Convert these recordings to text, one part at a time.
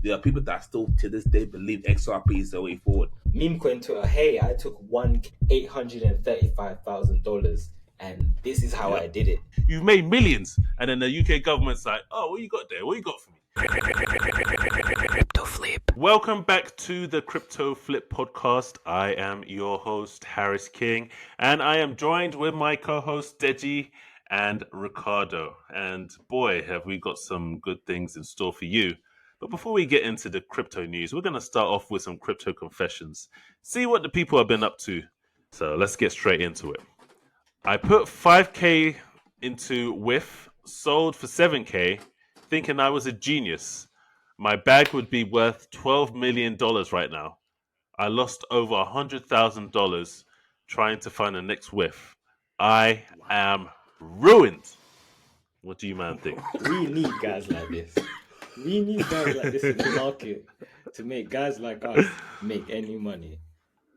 there are people that still to this day believe XRP is the way forward. Meme coin Twitter, hey, I took $835,000 and this is how I did it. You've made millions. And then the UK government's like, oh, what you got there? What you got for me? Crypto flip. Welcome back to the Crypto Flip podcast. I am your host, Harris King, and I am joined with my co-hosts, Deji and Ricardo. And boy, have we got some good things in store for you. But before we get into the crypto news, we're going to start off with some crypto confessions. See what the people have been up to. So let's get straight into it. I put 5K into WIF, sold for 7K, thinking I was a genius. My bag would be worth $12 million right now. I lost over $100,000 trying to find the next whiff. I am ruined. What do you man think? We need guys like this. We need guys like this in the market to make guys like us make any money.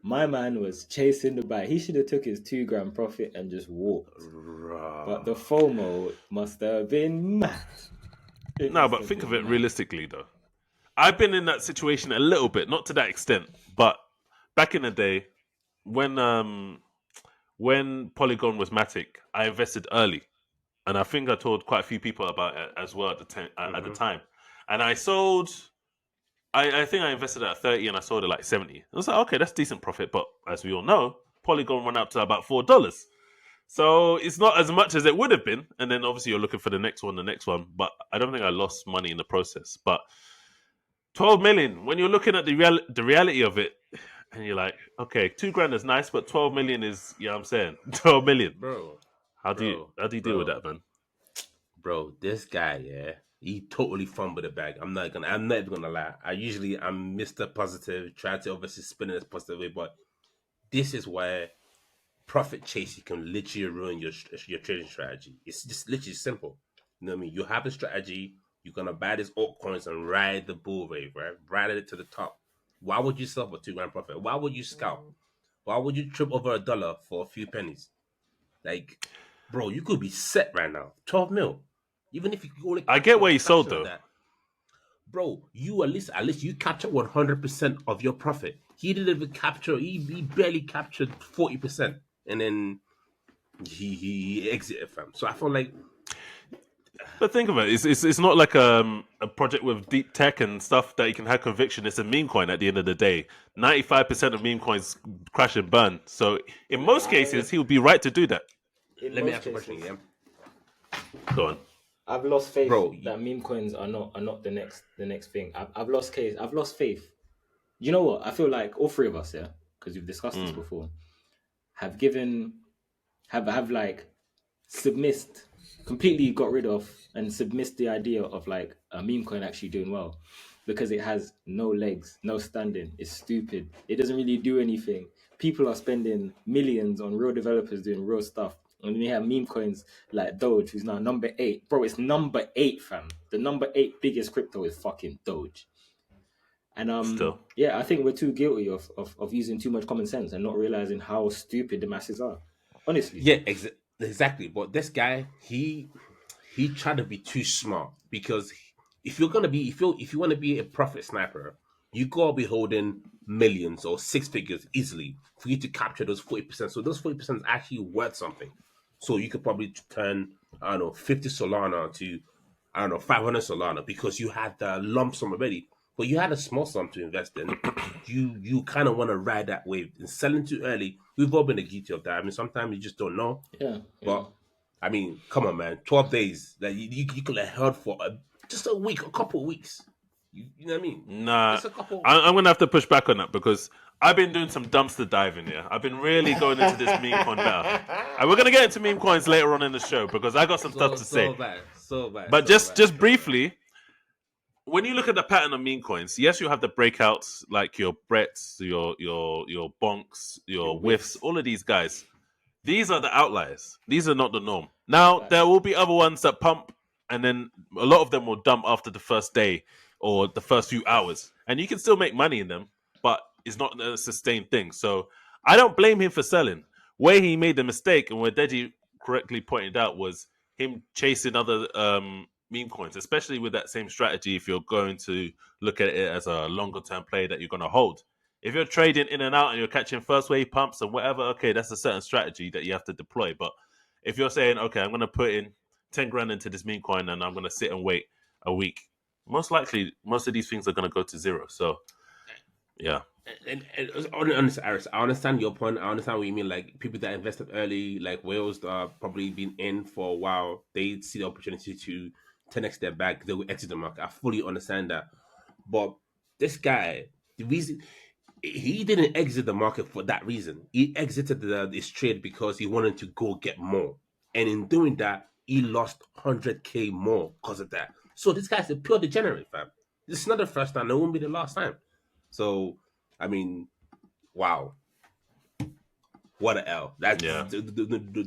My man was chasing the buy. He should have took his $2,000 profit and just walked. But the FOMO must have been mad. No, but think of it realistically, though. I've been in that situation a little bit, not to that extent, but back in the day, when Polygon was Matic, I invested early, and I think I told quite a few people about it as well at the time. And I sold. I think I invested at 30 and I sold it like 70. I was like, okay, that's decent profit, but as we all know, Polygon went up to about $4. So it's not as much as it would have been. And then obviously you're looking for the next one. But I don't think I lost money in the process. But 12 million, when you're looking at the reality of it, and you're like, okay, $2,000 is nice, but 12 million is, you know what I'm saying? 12 million. Bro. How do you deal with that, man? Bro, this guy, he totally fumbled the bag. I'm not even gonna lie. I'm Mr. Positive, try to obviously spin it as positive way, but this is where profit chasing can literally ruin your trading strategy. It's just literally simple. You know what I mean? You have a strategy, you're gonna buy these altcoins and ride the bull wave, right? Ride it to the top. Why would you sell for $2,000 profit? Why would you scalp? Why would you trip over $1 for a few pennies? Like, bro, you could be set right now. 12 mil. Even if you only I get where you sold though. That. Bro, you at least you captured 100% of your profit. He didn't even capture, he barely captured 40%. And then he exited, fam. So I feel like, but think of it, it's not like a project with deep tech and stuff that you can have conviction. It's a meme coin at the end of the day. 95% of meme coins crash and burn. So in most cases, he would be right to do that. Let me ask you a question again. Go on. I've lost faith that meme coins are not the next thing. I've lost faith. You know what? I feel like all three of us, because we've discussed this before, have like submissed, completely got rid of and submissed the idea of like a meme coin actually doing well, because it has no legs, no standing. It's stupid. It doesn't really do anything. People are spending millions on real developers doing real stuff. And we have meme coins like Doge, who's now number 8. Bro, it's number 8, fam. The number 8 biggest crypto is fucking Doge. And yeah, I think we're too guilty of using too much common sense and not realizing how stupid the masses are. Honestly. Yeah, exactly. But this guy, he tried to be too smart, because if you want to be a profit sniper, you gotta be holding millions or six figures easily for you to capture those 40%. So those 40% is actually worth something. So you could probably turn, 50 Solana to, 500 Solana, because you had the lump sum already. But you had a small sum to invest in. You kind of want to ride that wave. And selling too early, we've all been guilty of that. I mean, sometimes you just don't know. Yeah. But, I mean, come on, man. 12 days. Like, you could have held for just a week, a couple of weeks. You know what I mean? Nah, I'm going to have to push back on that, because I've been doing some dumpster diving here. I've been really going into this meme coin better. And we're going to get into meme coins later on in the show, because I got some stuff to say. So bad. But just briefly, when you look at the pattern of meme coins, yes, you have the breakouts like your Bretts, your Bonks, your Whiffs, all of these guys. These are the outliers. These are not the norm. Now, there will be other ones that pump, and then a lot of them will dump after the first day or the first few hours. And you can still make money in them, but it's not a sustained thing. So I don't blame him for selling. Where he made the mistake, and where Deji correctly pointed out, was him chasing other meme coins, especially with that same strategy. If you're going to look at it as a longer term play that you're going to hold, if you're trading in and out and you're catching first wave pumps and whatever, okay, that's a certain strategy that you have to deploy. But if you're saying, okay, I'm going to put in 10 grand into this meme coin and I'm going to sit and wait a week, most likely most of these things are going to go to zero. So yeah. I understand your point. I understand what you mean. Like people that invested early, like whales that are probably been in for a while, they see the opportunity to 10x their bag, they will exit the market. I fully understand that. But this guy, the reason he didn't exit the market for that reason. He exited this trade because he wanted to go get more, and in doing that, he lost 100K more because of that. So this guy's a pure degenerate, fam. This is not the first time. It won't be the last time. So, I mean, wow, what an L. That's Yeah.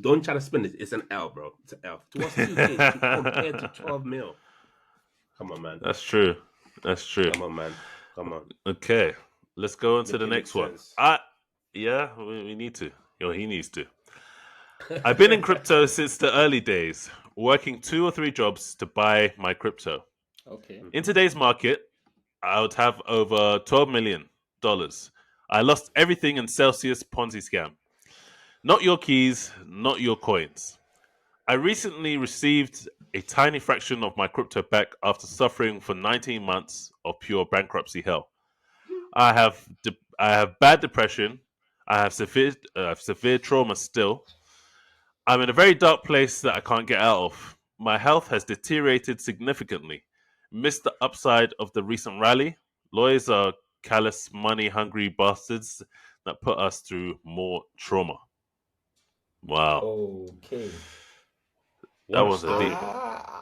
don't try to spin it. It's an L, bro. It's an L. To us, 2K compared to 12 mil. Come on, man. That's true. That's true. Come on, man. Come on. Okay, let's go on to Make the it make next one. sense. Yeah, we need to. He needs to. I've been in crypto since the early days, working 2 or 3 jobs to buy my crypto. Okay. In today's market, I would have over $12 million. I lost everything in Celsius Ponzi scam. Not your keys, not your coins. I recently received a tiny fraction of my crypto back after suffering for 19 months of pure bankruptcy hell. I have bad depression. I have severe trauma still. I'm in a very dark place that I can't get out of. My health has deteriorated significantly. Missed the upside of the recent rally. Lawyers are callous, money-hungry bastards that put us through more trauma. Wow, Okay. that What a was a story. deep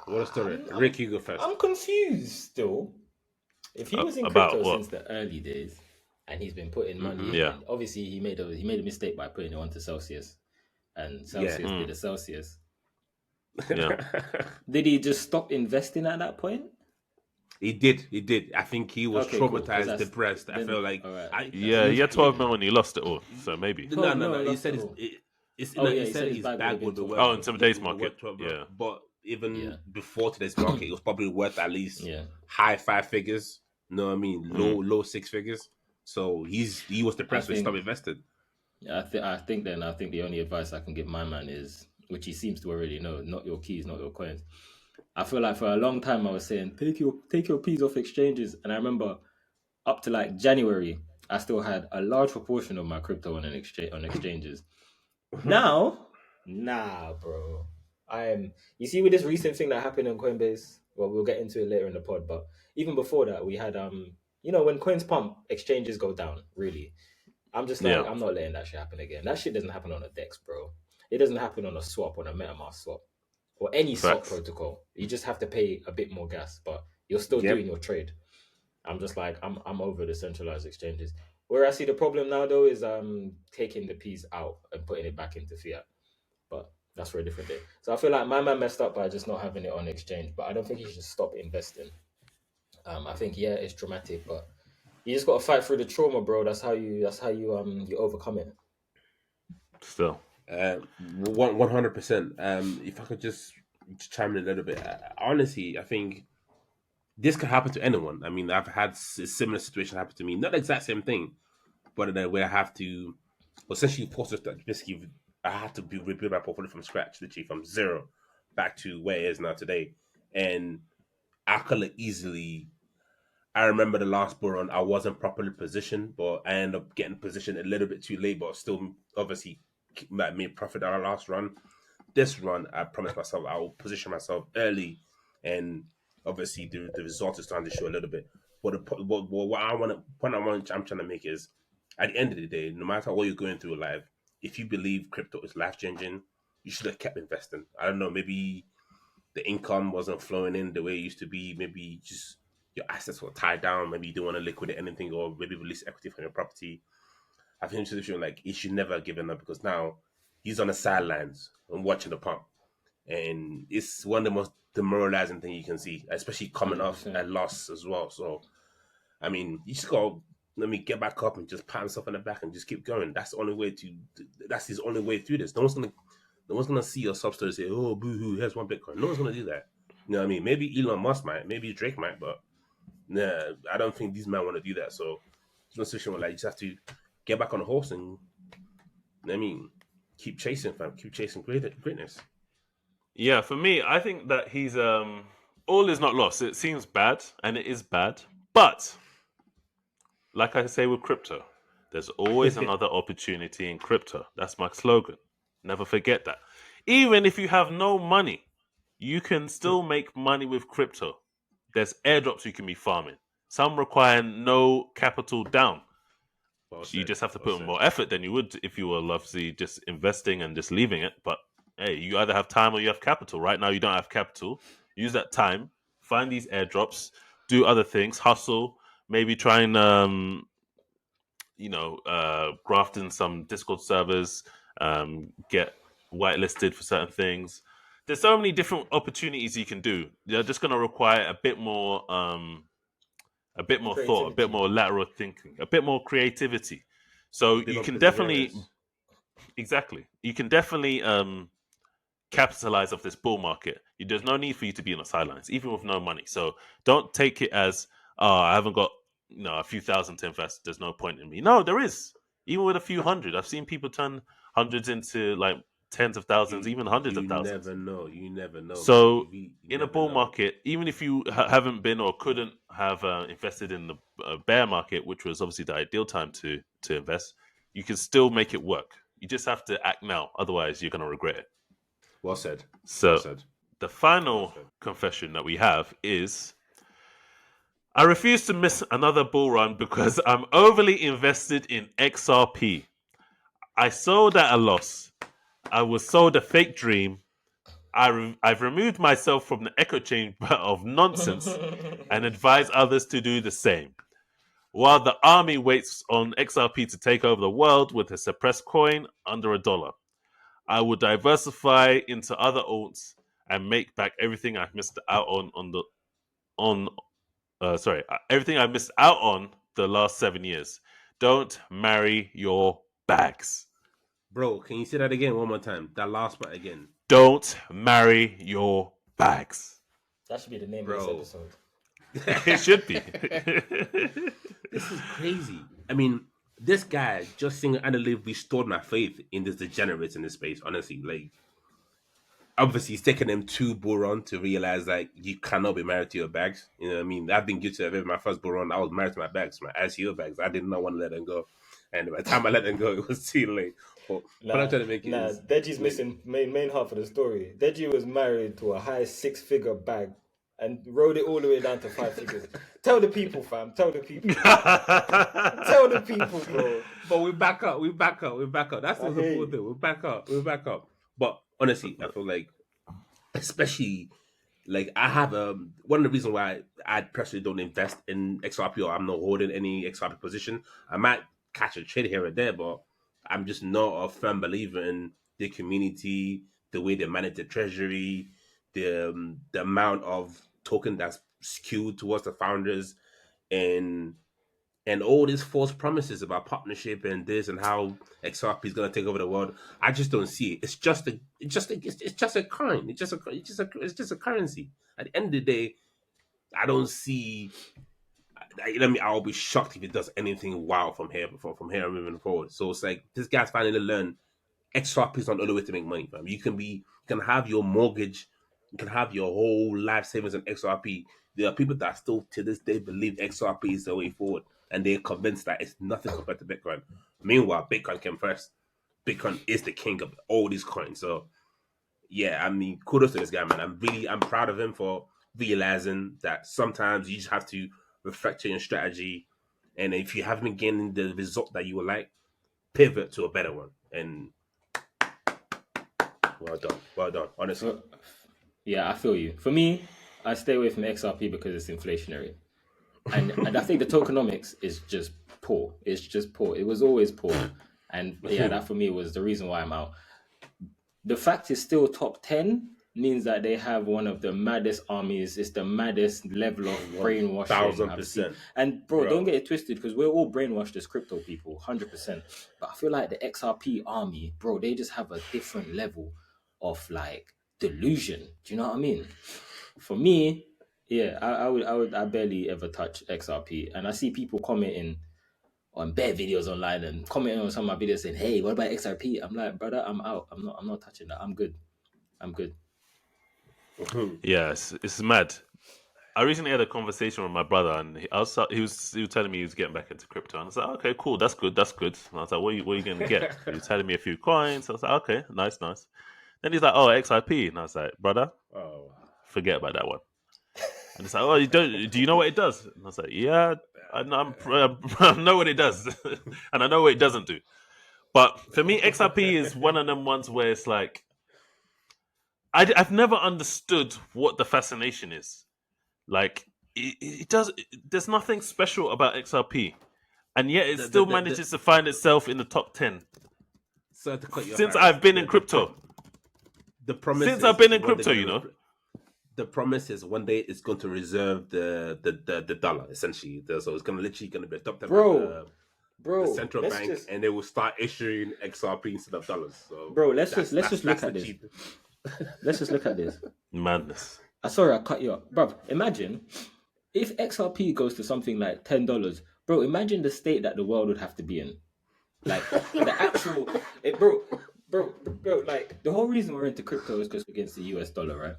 What a story. Rick, you go first. I'm confused still. If he was in about crypto what? since the early days and he's been putting money in, Yeah. and obviously he made a mistake by putting it onto Celsius, and Yeah. Celsius did a Celsius. Yeah. Did he just stop investing at that point? He did. He did. I think he was Okay, cool. 'Cause traumatized, that's- depressed. I then- feel like all right, I. that's Yeah, He, he had interesting. 12 million when he lost it all, so maybe. no, 12 no, mil no. He lost said it all. it's Oh, no. yeah, He he said said his his bag bag would've been would be 12 worth. Oh, in today's would be market, worth 12 mil. yeah. But even Yeah. before today's market, it was probably worth at least Yeah. high 5 figures. You know what I mean? Low 6 figures. So he was depressed, so he stopped think- investing. Yeah, I think the only advice I can give my man is, which he seems to already know, not your keys, not your coins. I feel like for a long time I was saying take your keys off exchanges, and I remember up to like January I still had a large proportion of my crypto on exchanges. Now, nah, bro. You see, with this recent thing that happened on Coinbase, well, we'll get into it later in the pod, but even before that, we had when coins pump, exchanges go down, really. I'm just like, Yeah. I'm not letting that shit happen again. That shit doesn't happen on a DEX, bro. It doesn't happen on a swap, on a MetaMask swap, or any swap Facts. protocol. You just have to pay a bit more gas, but you're still Yep. doing your trade. I'm just like, I'm over the centralized exchanges. Where I see the problem now, though, is taking the piece out and putting it back into fiat. But that's for a different day. So I feel like my man messed up by just not having it on exchange. But I don't think he should stop investing. I think it's traumatic, but you just got to fight through the trauma, bro. That's how you you overcome it. Still. 100%. If I could just chime in a little bit, honestly, I think this could happen to anyone. I mean, I've had a similar situation happen to me. Not the exact same thing, but where I have to essentially force that basically I have to rebuild my portfolio from scratch, literally from zero back to where it is now today. And I could easily. I remember the last bull run, I wasn't properly positioned, but I ended up getting positioned a little bit too late, but still obviously made profit on our last run. This run, I promised myself I will position myself early, and obviously the result is starting to show a little bit. But I'm trying to make is, at the end of the day, no matter what you're going through in life, if you believe crypto is life changing, you should have kept investing. I don't know, maybe the income wasn't flowing in the way it used to be. Maybe just your assets were tied down. Maybe you didn't want to liquidate anything, or maybe release equity from your property. I think situation like he should never have given up, because now he's on the sidelines and watching the pump, and it's one of the most demoralizing thing you can see, especially coming off 100%. a loss as well. So, I mean, you just got to let me get back up and just pat himself on the back and just keep going. That's the only way to. That's his only way through this. No one's gonna see your sub story and say, "Oh, boo hoo, here's one Bitcoin." No one's gonna do that. You know what I mean? Maybe Elon Musk might, maybe Drake might, but nah, I don't think these men want to do that. So it's no situation where like you just have to get back on the horse and I mean keep chasing, fam, keep chasing greatness. Yeah, for me, I think that he's all is not lost. It seems bad, and it is bad, but like I say with crypto, there's always another opportunity in crypto. That's my slogan. Never forget that. Even if you have no money, you can still make money with crypto. There's airdrops you can be farming. Some require no capital down. Well You said. just have to Well put in said. more effort than you would if you were obviously just investing and just leaving it. But hey, you either have time or you have capital. Right now, you don't have capital. Use that time, find these airdrops, do other things, hustle, maybe try and graft in some Discord servers, get whitelisted for certain things. There's so many different opportunities you can do. They're just going to require a bit more thought, a bit Creativity. more lateral thinking, a bit more creativity. A So bit you of can definitely, perseverance. exactly, you can definitely capitalize off this bull market. There's no need for you to be on the sidelines, even with no money. So don't take it as, oh, I haven't got a few thousand to invest. There's no point in me. No, there is. Even with a few hundred, I've seen people turn hundreds into like tens of thousands, even hundreds of You thousands. never know. You never know, man. So You in a never bull know. market, even if you haven't been or couldn't have invested in the bear market, which was obviously the ideal time to invest, you can still make it work. You just have to act now, otherwise you're going to regret it. Well said. Well So said. the Well final said. confession that we have is I refuse to miss another bull run because I'm overly invested in XRP. I sold at a loss. I was sold a fake dream. I've removed myself from the echo chamber of nonsense and advise others to do the same. While the army waits on XRP to take over the world with a suppressed coin under $1, I will diversify into other alts and make back everything I've missed out on everything I missed out on the last 7 years. Don't marry your bags. Bro, can you say that again one more time? That last part again. Don't marry your bags. That should be the name of this Bro. episode. It should be. This is crazy. I mean, this guy just single-handedly restored my faith in this degenerates in this space, honestly. Like, obviously, it's taken them two bull run to realize like you cannot be married to your bags. You know what I mean? I've been guilty of it. My first bull run, I was married to my bags, my ICO bags. I did not want to let them go. And by the time I let them go, it was too late. But what I'm Nah, trying to make it nah. is Deji's like, missing main half of the story. Deji was married to a high six-figure bag and rode it all the way down to 5 figures. Tell the people, fam. Tell the people. Tell the people, bro. but we back up. We back up. We back up. That's I the hear important you. thing. We back up. We back up. But honestly, I feel like, especially like I have one of the reasons why I personally don't invest in XRP or I'm not holding any XRP position. I might catch a trade here or there, but I'm just not a firm believer in the community, the way they manage the treasury, the amount of token that's skewed towards the founders, and all these false promises about partnership and this and how XRP is going to take over the world. I just don't see it. It's just a coin. It's just a currency. At the end of the day, I don't see. I'll be shocked if it does anything wow from here moving forward. So it's like this guy's finally learned XRP is not the only way to make money, fam. You can have your mortgage, you can have your whole life savings in XRP. There are people that still to this day believe XRP is the way forward, and they're convinced that it's nothing compared to Bitcoin. Meanwhile, Bitcoin came first. Bitcoin is the king of all these coins. So yeah, I mean, kudos to this guy, man. I'm proud of him for realizing that sometimes you just have to reflect on your strategy, and if you haven't been getting the result that you would like, pivot to a better one. And well done, honestly. For, yeah, I feel you. For me, I stay away from XRP because it's inflationary. And I think the tokenomics is just poor. It's just poor. It was always poor. And yeah, that for me was the reason why I'm out. The fact it's still top 10 means that they have one of the maddest armies. It's the maddest level of One brainwashing thousand I've seen. percent, And bro, don't bro. get it twisted because we're all brainwashed as crypto people, 100%. But I feel like the XRP army, bro, they just have a different level of like delusion. Do you know what I mean? For me, yeah, I barely ever touch XRP, and I see people commenting on bare videos online and commenting on some of my videos saying, "Hey, what about XRP?" I'm like, brother, I'm out. I'm not touching that. I'm good. I'm good. Yeah, it's mad. I recently had a conversation with my brother, and he was telling me he was getting back into crypto, and I was like, okay, cool, that's good, that's good. And I was like, what are you going to get? He was telling me a few coins. I was like, okay, nice, nice. Then he's like, oh, XIP, and I was like, brother, Oh, forget about that one. And it's like, oh, you don't? Do you know what it does? And I was like, yeah, I know, I know what it does, and I know what it doesn't do. But for me, XRP is one of them ones where it's like, I've never understood what the fascination is. Like, it does. There's nothing special about XRP, and yet it still manages to find itself in the top 10 so to cut you off, since Harris, I've been in crypto. the promise Since I've is been in one day crypto, gonna the promise is one day it's going to reserve the dollar essentially. So it's literally going to be adopted by the central bank, and they will start issuing XRP instead of dollars. So let's just look at this. Let's just look at this. Madness. Sorry, I cut you off, bro. Imagine if XRP goes to something like $10, bro. Imagine the state that the world would have to be in. Like the actual, bro. Like the whole reason we're into crypto is because we're against the US dollar, right?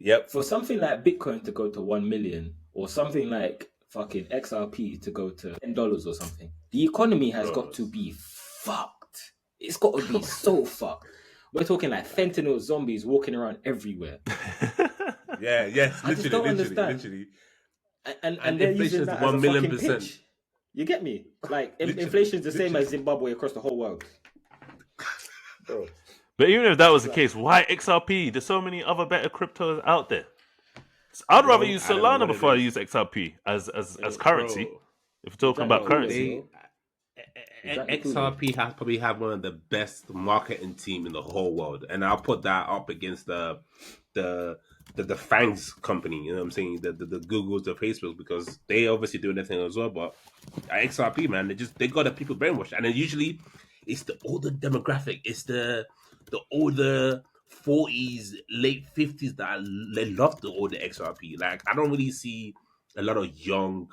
Yep. For something like Bitcoin to go to 1 million, or something like fucking XRP to go to $10 or something, the economy has got to be fucked. It's got to be so fucked. We're talking like fentanyl zombies walking around everywhere. Yeah, yes, I just don't understand. literally. And they're using that as a fucking pitch. You get me? Like inflation is the same as Zimbabwe across the whole world. Bro. But even if that was the case, why XRP? There's so many other better cryptos out there. I'd rather use Solana before I use XRP as currency. Bro, if we're talking about currency. XRP has probably have one of the best marketing team in the whole world, and I'll put that up against the FANGs company. You know what I'm saying? The Googles, the Facebooks, because they obviously do anything as well. But XRP, man, they got the people brainwashed, and then usually it's the older demographic. It's the older 40s, late 50s that they love the older XRP. Like I don't really see a lot of young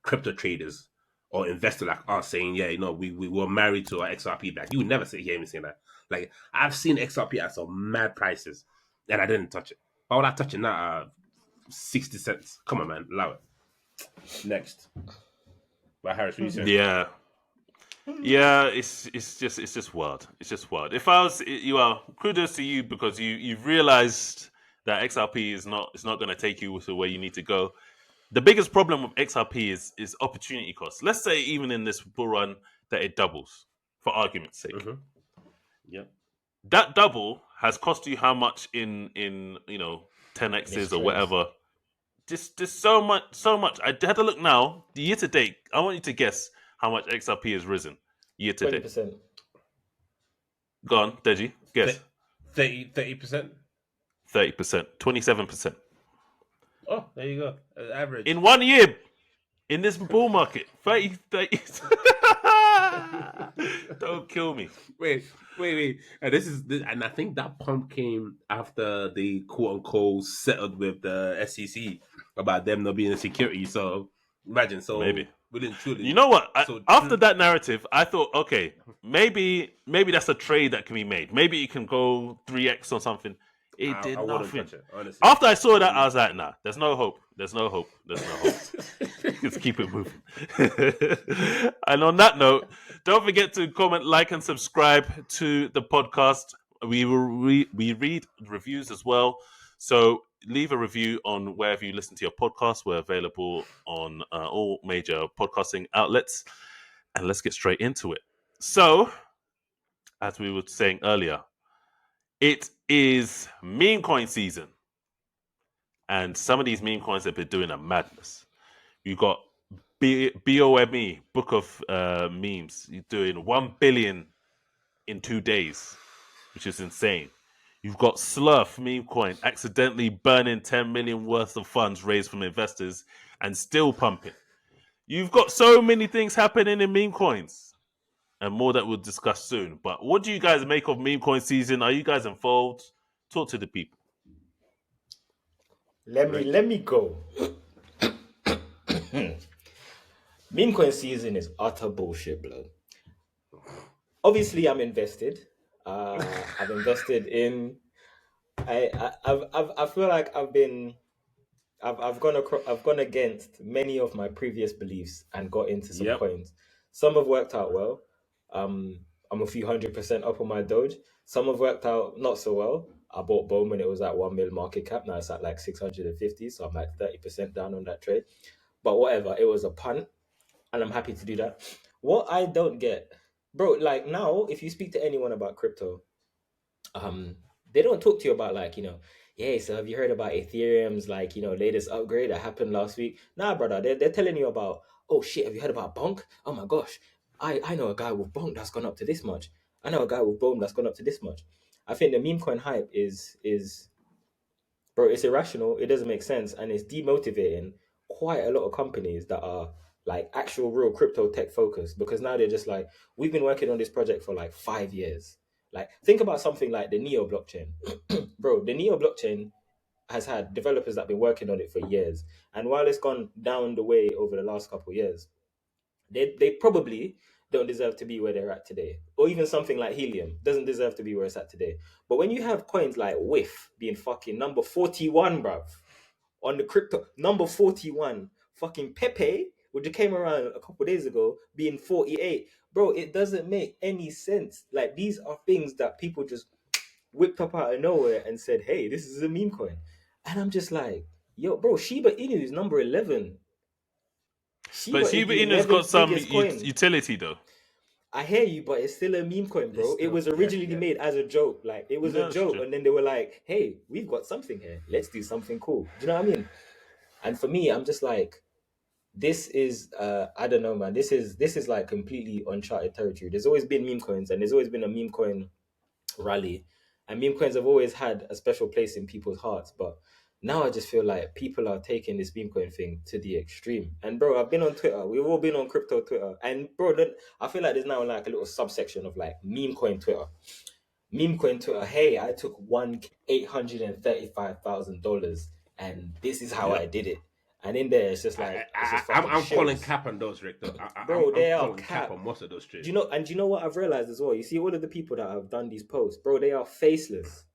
crypto traders or investor like us saying, yeah, you know, we were married to our XRP back. You would never hear me saying that. Like I've seen XRP at some mad prices and I didn't touch it. Why would I touch it now at 60 cents? Come on, man, allow it. Next. But Harris, what you saying? Yeah, it's just wild. It's just wild. If I was kudos to you because you've realized that XRP is not going to take you to where you need to go. The biggest problem with XRP is opportunity cost. Let's say even in this bull run that it doubles, for argument's sake. Mm-hmm. Yep. That double has cost you how much in 10x's or whatever. Just so much. I had to look now. The year to date, I want you to guess how much XRP has risen year to date. 20%. Go on, Deji. Guess. 30%. 30%. 27%. Oh, there you go. Average. In 1 year, in this bull market, 30. Don't kill me. Wait. And I think that pump came after they quote unquote settled with the SEC about them not being a security. So imagine, Maybe. Truly, you know what? After that narrative, I thought, okay, maybe that's a trade that can be made. Maybe it can go 3x or something. It did nothing. Touch it, honestly. After I saw that, I was like, nah, there's no hope. Let's keep it moving. And on that note, don't forget to comment, like, and subscribe to the podcast. We read reviews as well. So leave a review on wherever you listen to your podcast. We're available on all major podcasting outlets. And let's get straight into it. So, as we were saying earlier, it is meme coin season. And some of these meme coins have been doing a madness. You got BOME, Book of Memes. You're doing 1 billion in 2 days, which is insane. You've got Slurf meme coin accidentally burning 10 million worth of funds raised from investors and still pumping. You've got so many things happening in meme coins. And more that we'll discuss soon. But what do you guys make of meme coin season? Are you guys involved? Talk to the people. Let me go. Meme coin season is utter bullshit, blood. Obviously, I'm invested. I've invested in. I feel like I've gone against many of my previous beliefs and got into some Yep. coins. Some have worked out well. I'm a few 100% up on my Doge. Some have worked out not so well. I bought Bone when it was at 1 mil market cap. Now it's at like 650, so I'm like 30% down on that trade. But whatever, it was a punt, and I'm happy to do that. What I don't get, bro, like now, if you speak to anyone about crypto, um they don't talk to you about like, yeah, so have you heard about Ethereum's like, latest upgrade that happened last week? Nah, brother, they're telling you about, oh shit, have you heard about Bonk? Oh my gosh, I know a guy with Bonk that's gone up to this much. I know a guy with Boom that's gone up to this much. I think the meme coin hype is bro, it's irrational, it doesn't make sense, and it's demotivating quite a lot of companies that are like actual real crypto tech focused, because now they're just like, we've been working on this project for like 5 years. Like, think about something like the Neo blockchain. Bro, the Neo blockchain has had developers that have been working on it for years. And while it's gone down the way over the last couple of years, they probably don't deserve to be where they're at today. Or even something like Helium doesn't deserve to be where it's at today. But when you have coins like WIF being fucking number 41, bruv, on the crypto, number 41, fucking Pepe, which came around a couple days ago, being 48. Bro, it doesn't make any sense. Like, these are things that people just whipped up out of nowhere and said, hey, this is a meme coin. And I'm just like, yo, bro, Shiba Inu is number 11. But Shiba is Shiba the Inu's got 11th some biggest coin. utility though. I hear you, but it's still a meme coin, bro. It was originally made as a joke. Like, it was a That's joke. true. And then they were like, hey, we've got something here. Let's do something cool. Do you know what I mean? And for me, I'm just like, this is I don't know, man. This is like completely uncharted territory. There's always been meme coins, and there's always been a meme coin rally, and meme coins have always had a special place in people's hearts. But now I just feel like people are taking this meme coin thing to the extreme. And bro, I've been on Twitter. We've all been on crypto Twitter, and bro, I feel like there's now like a little subsection of like meme coin Twitter. Meme coin Twitter. Hey, I took $1,835,000, and this is how Yep. I did it. And in there, it's just like, it's just fucking I'm calling shills. cap on those, Rick. Though. Bro, they I'm are calling cap cap. on most of those trades. Do you know what I've realized as well? You see all of the people that have done these posts, bro, they are faceless.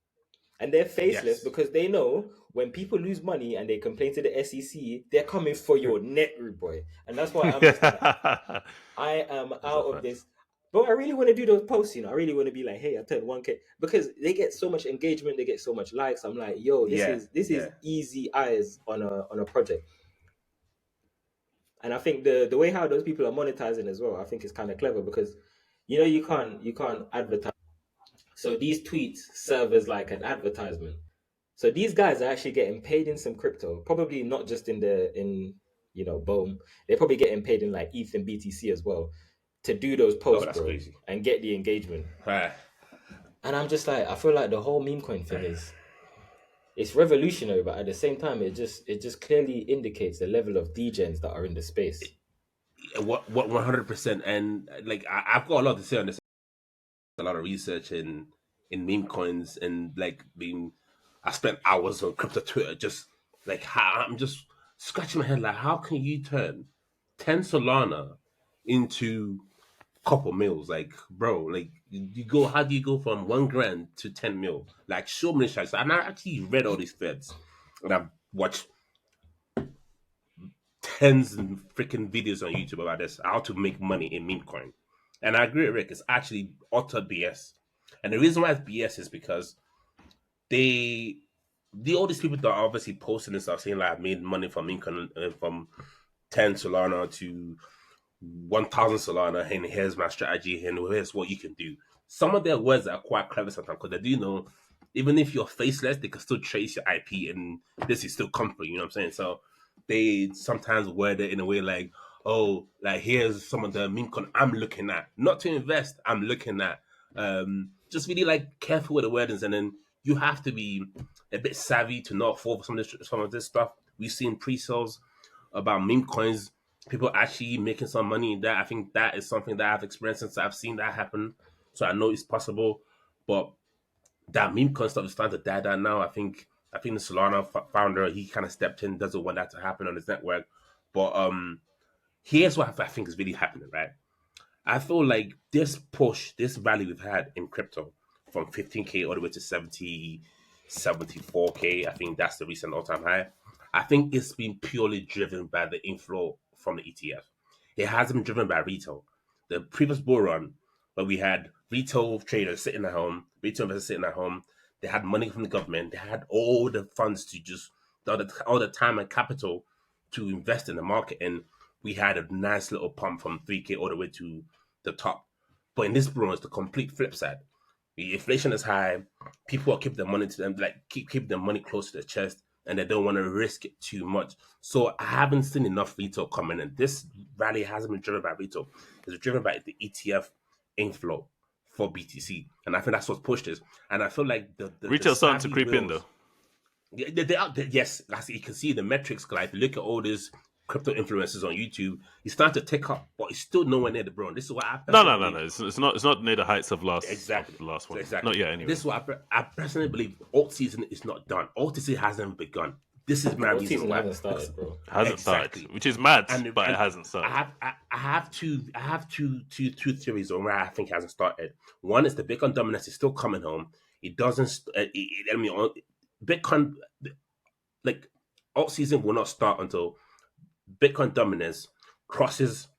And they're faceless Yes. because they know when people lose money and they complain to the SEC, they're coming for your net, rude boy. And that's why I'm just like, I am out of this. But I really want to do those posts, I really want to be like, hey, I turned 1K, because they get so much engagement, they get so much likes. I'm like, yo, this is easy eyes on a project. And I think the way how those people are monetizing as well, I think is kind of clever, because you can't advertise. So these tweets serve as like an advertisement. So these guys are actually getting paid in some crypto, probably not just in Boom. They're probably getting paid in like ETH and BTC as well, to do those posts, that's bro, crazy. and get the engagement. Right. And I'm just like, I feel like the whole meme coin thing it's revolutionary, but at the same time, it just clearly indicates the level of degens that are in the space. What 100%, and like I've got a lot to say on this. A lot of research in meme coins, and like I spent hours on crypto Twitter, just like I'm just scratching my head, like how can you turn 10 Solana into couple mils? Like, bro, like you go, how do you go from 1 grand to 10 mil? Like, so many shots. And I actually read all these threads, and I've watched tens and freaking videos on YouTube about this, how to make money in meme coin. And I agree with Rick, it's actually utter BS. And the reason why it's BS is because they all these people that are obviously posting and stuff saying like, I made money from meme coin, from 10 Solana to 1,000 Solana, and here's my strategy, and here's what you can do. Some of their words are quite clever sometimes, because they do know, even if you're faceless, they can still trace your IP, and this is still comfort, you know what I'm saying? So they sometimes word it in a way like, oh, like here's some of the meme coin I'm looking at, not to invest, I'm looking at. Just really like careful with the wordings, and then you have to be a bit savvy to not fall for some of this stuff. We've seen pre-sales about meme coins, people actually making some money in that. I think that is something that I've experienced since I've seen that happen. So I know it's possible. But that meme coin stuff is starting to die down now. I think I think the Solana founder, he kind of stepped in, doesn't want that to happen on his network. But here's what I think is really happening, right? I feel like this push, this rally we've had in crypto from 15K all the way to 70, 74K, I think that's the recent all time high. I think it's been purely driven by the inflow from the ETF. It hasn't been driven by retail. The previous bull run, where we had retail traders sitting at home, retail investors sitting at home, they had money from the government, they had all the funds to just, all the time and capital to invest in the market. And we had a nice little pump from 3K all the way to the top. But in this bull run, it's the complete flip side. The inflation is high. People are keeping their money to them, like keep their money close to their chest, and they don't want to risk it too much. So I haven't seen enough retail coming in. This rally hasn't been driven by retail. It's driven by the ETF inflow for BTC, and I think that's what pushed this. And I feel like the Retail's starting to savvy creep in whales, though. they are, yes, as you can see the metrics. Like if you look at all these crypto influencers on YouTube, it's starting to tick up, but it's still nowhere near the bro. This is what I No, personally no, no, believe. no. It's not near the heights of Exactly. the last So one. exactly. Not yet, anyway. This is what I personally believe. Alt season is not done. Alt season hasn't begun. This is my All reason season why. hasn't started, bro. Hasn't Exactly. started, which is mad, And but it and hasn't started. I have two theories on where I think it hasn't started. One is the Bitcoin dominance is still coming home. It doesn't. I mean, Bitcoin, like alt season will not start until Bitcoin dominance crosses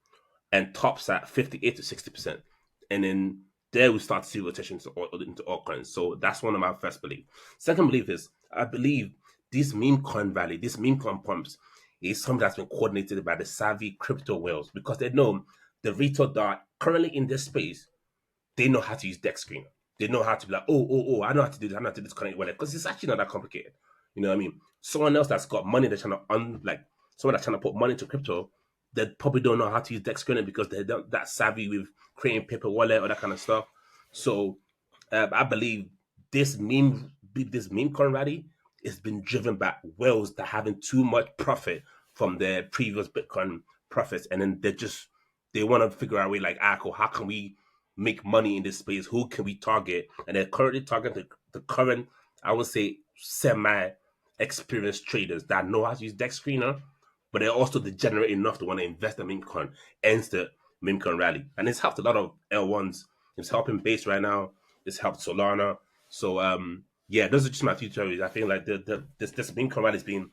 and tops at 58 to 60%. And then there we start to see rotation into altcoins. So that's one of my first beliefs. Second belief is I believe this meme coin rally, this meme coin pumps is something that's been coordinated by the savvy crypto whales because they know the retail that are currently in this space, they know how to use deck screener. They know how to be like, I know how to do this, I know how to do this connect wallet because it's actually not that complicated. You know what I mean? Someone else that's got money, they're trying to someone that's trying to put money into crypto, they probably don't know how to use deck screener because they're not that savvy with creating paper wallet or that kind of stuff. So I believe this meme coin rally has been driven by whales that having too much profit from their previous Bitcoin profits, and then they want to figure out a way like, cool, how can we make money in this space? Who can we target? And they're currently targeting the current, I would say, semi experienced traders that know how to use deck screener, but they're also degenerate enough to want to invest in meme coin, hence the meme coin rally. And it's helped a lot of L1s. It's helping Base right now. It's helped Solana. So yeah, those are just my two theories. I think like this meme coin rally is being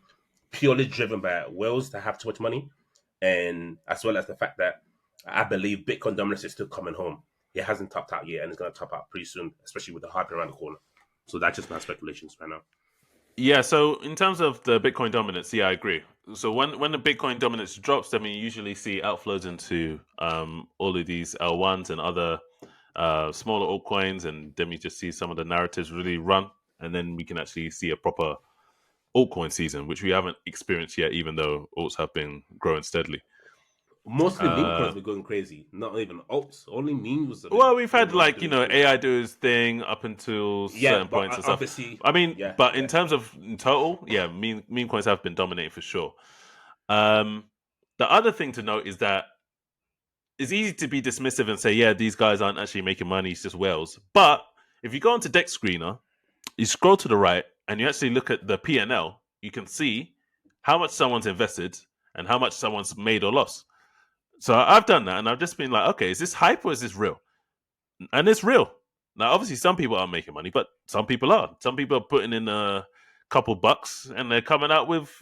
purely driven by whales that have too much money, and as well as the fact that I believe Bitcoin dominance is still coming home. It hasn't topped out yet, and it's going to top out pretty soon, especially with the hype around the corner. So that's just my speculations right now. Yeah, so in terms of the Bitcoin dominance, yeah, I agree. So when the Bitcoin dominance drops, then we usually see outflows into all of these L1s and other smaller altcoins, and then we just see some of the narratives really run, and then we can actually see a proper altcoin season, which we haven't experienced yet, even though alts have been growing steadily. Mostly meme coins Uh, have been going crazy, not even alts. Only memes have been well, we've had going on like doing crazy. AI do his thing up until Yeah, certain but points and stuff. obviously, I mean, yeah, but in yeah. terms of in total, yeah, meme coins have been dominating for sure. Um, the other thing to note is that it's easy to be dismissive and say, yeah, these guys aren't actually making money, it's just whales. But if you go onto Deck Screener, you scroll to the right and you actually look at the P&L, you can see how much someone's invested and how much someone's made or lost. So I've done that and I've just been like, okay, is this hype or is this real? And it's real. Now, obviously, some people aren't making money, but some people are. Some people are putting in a couple bucks and they're coming out with,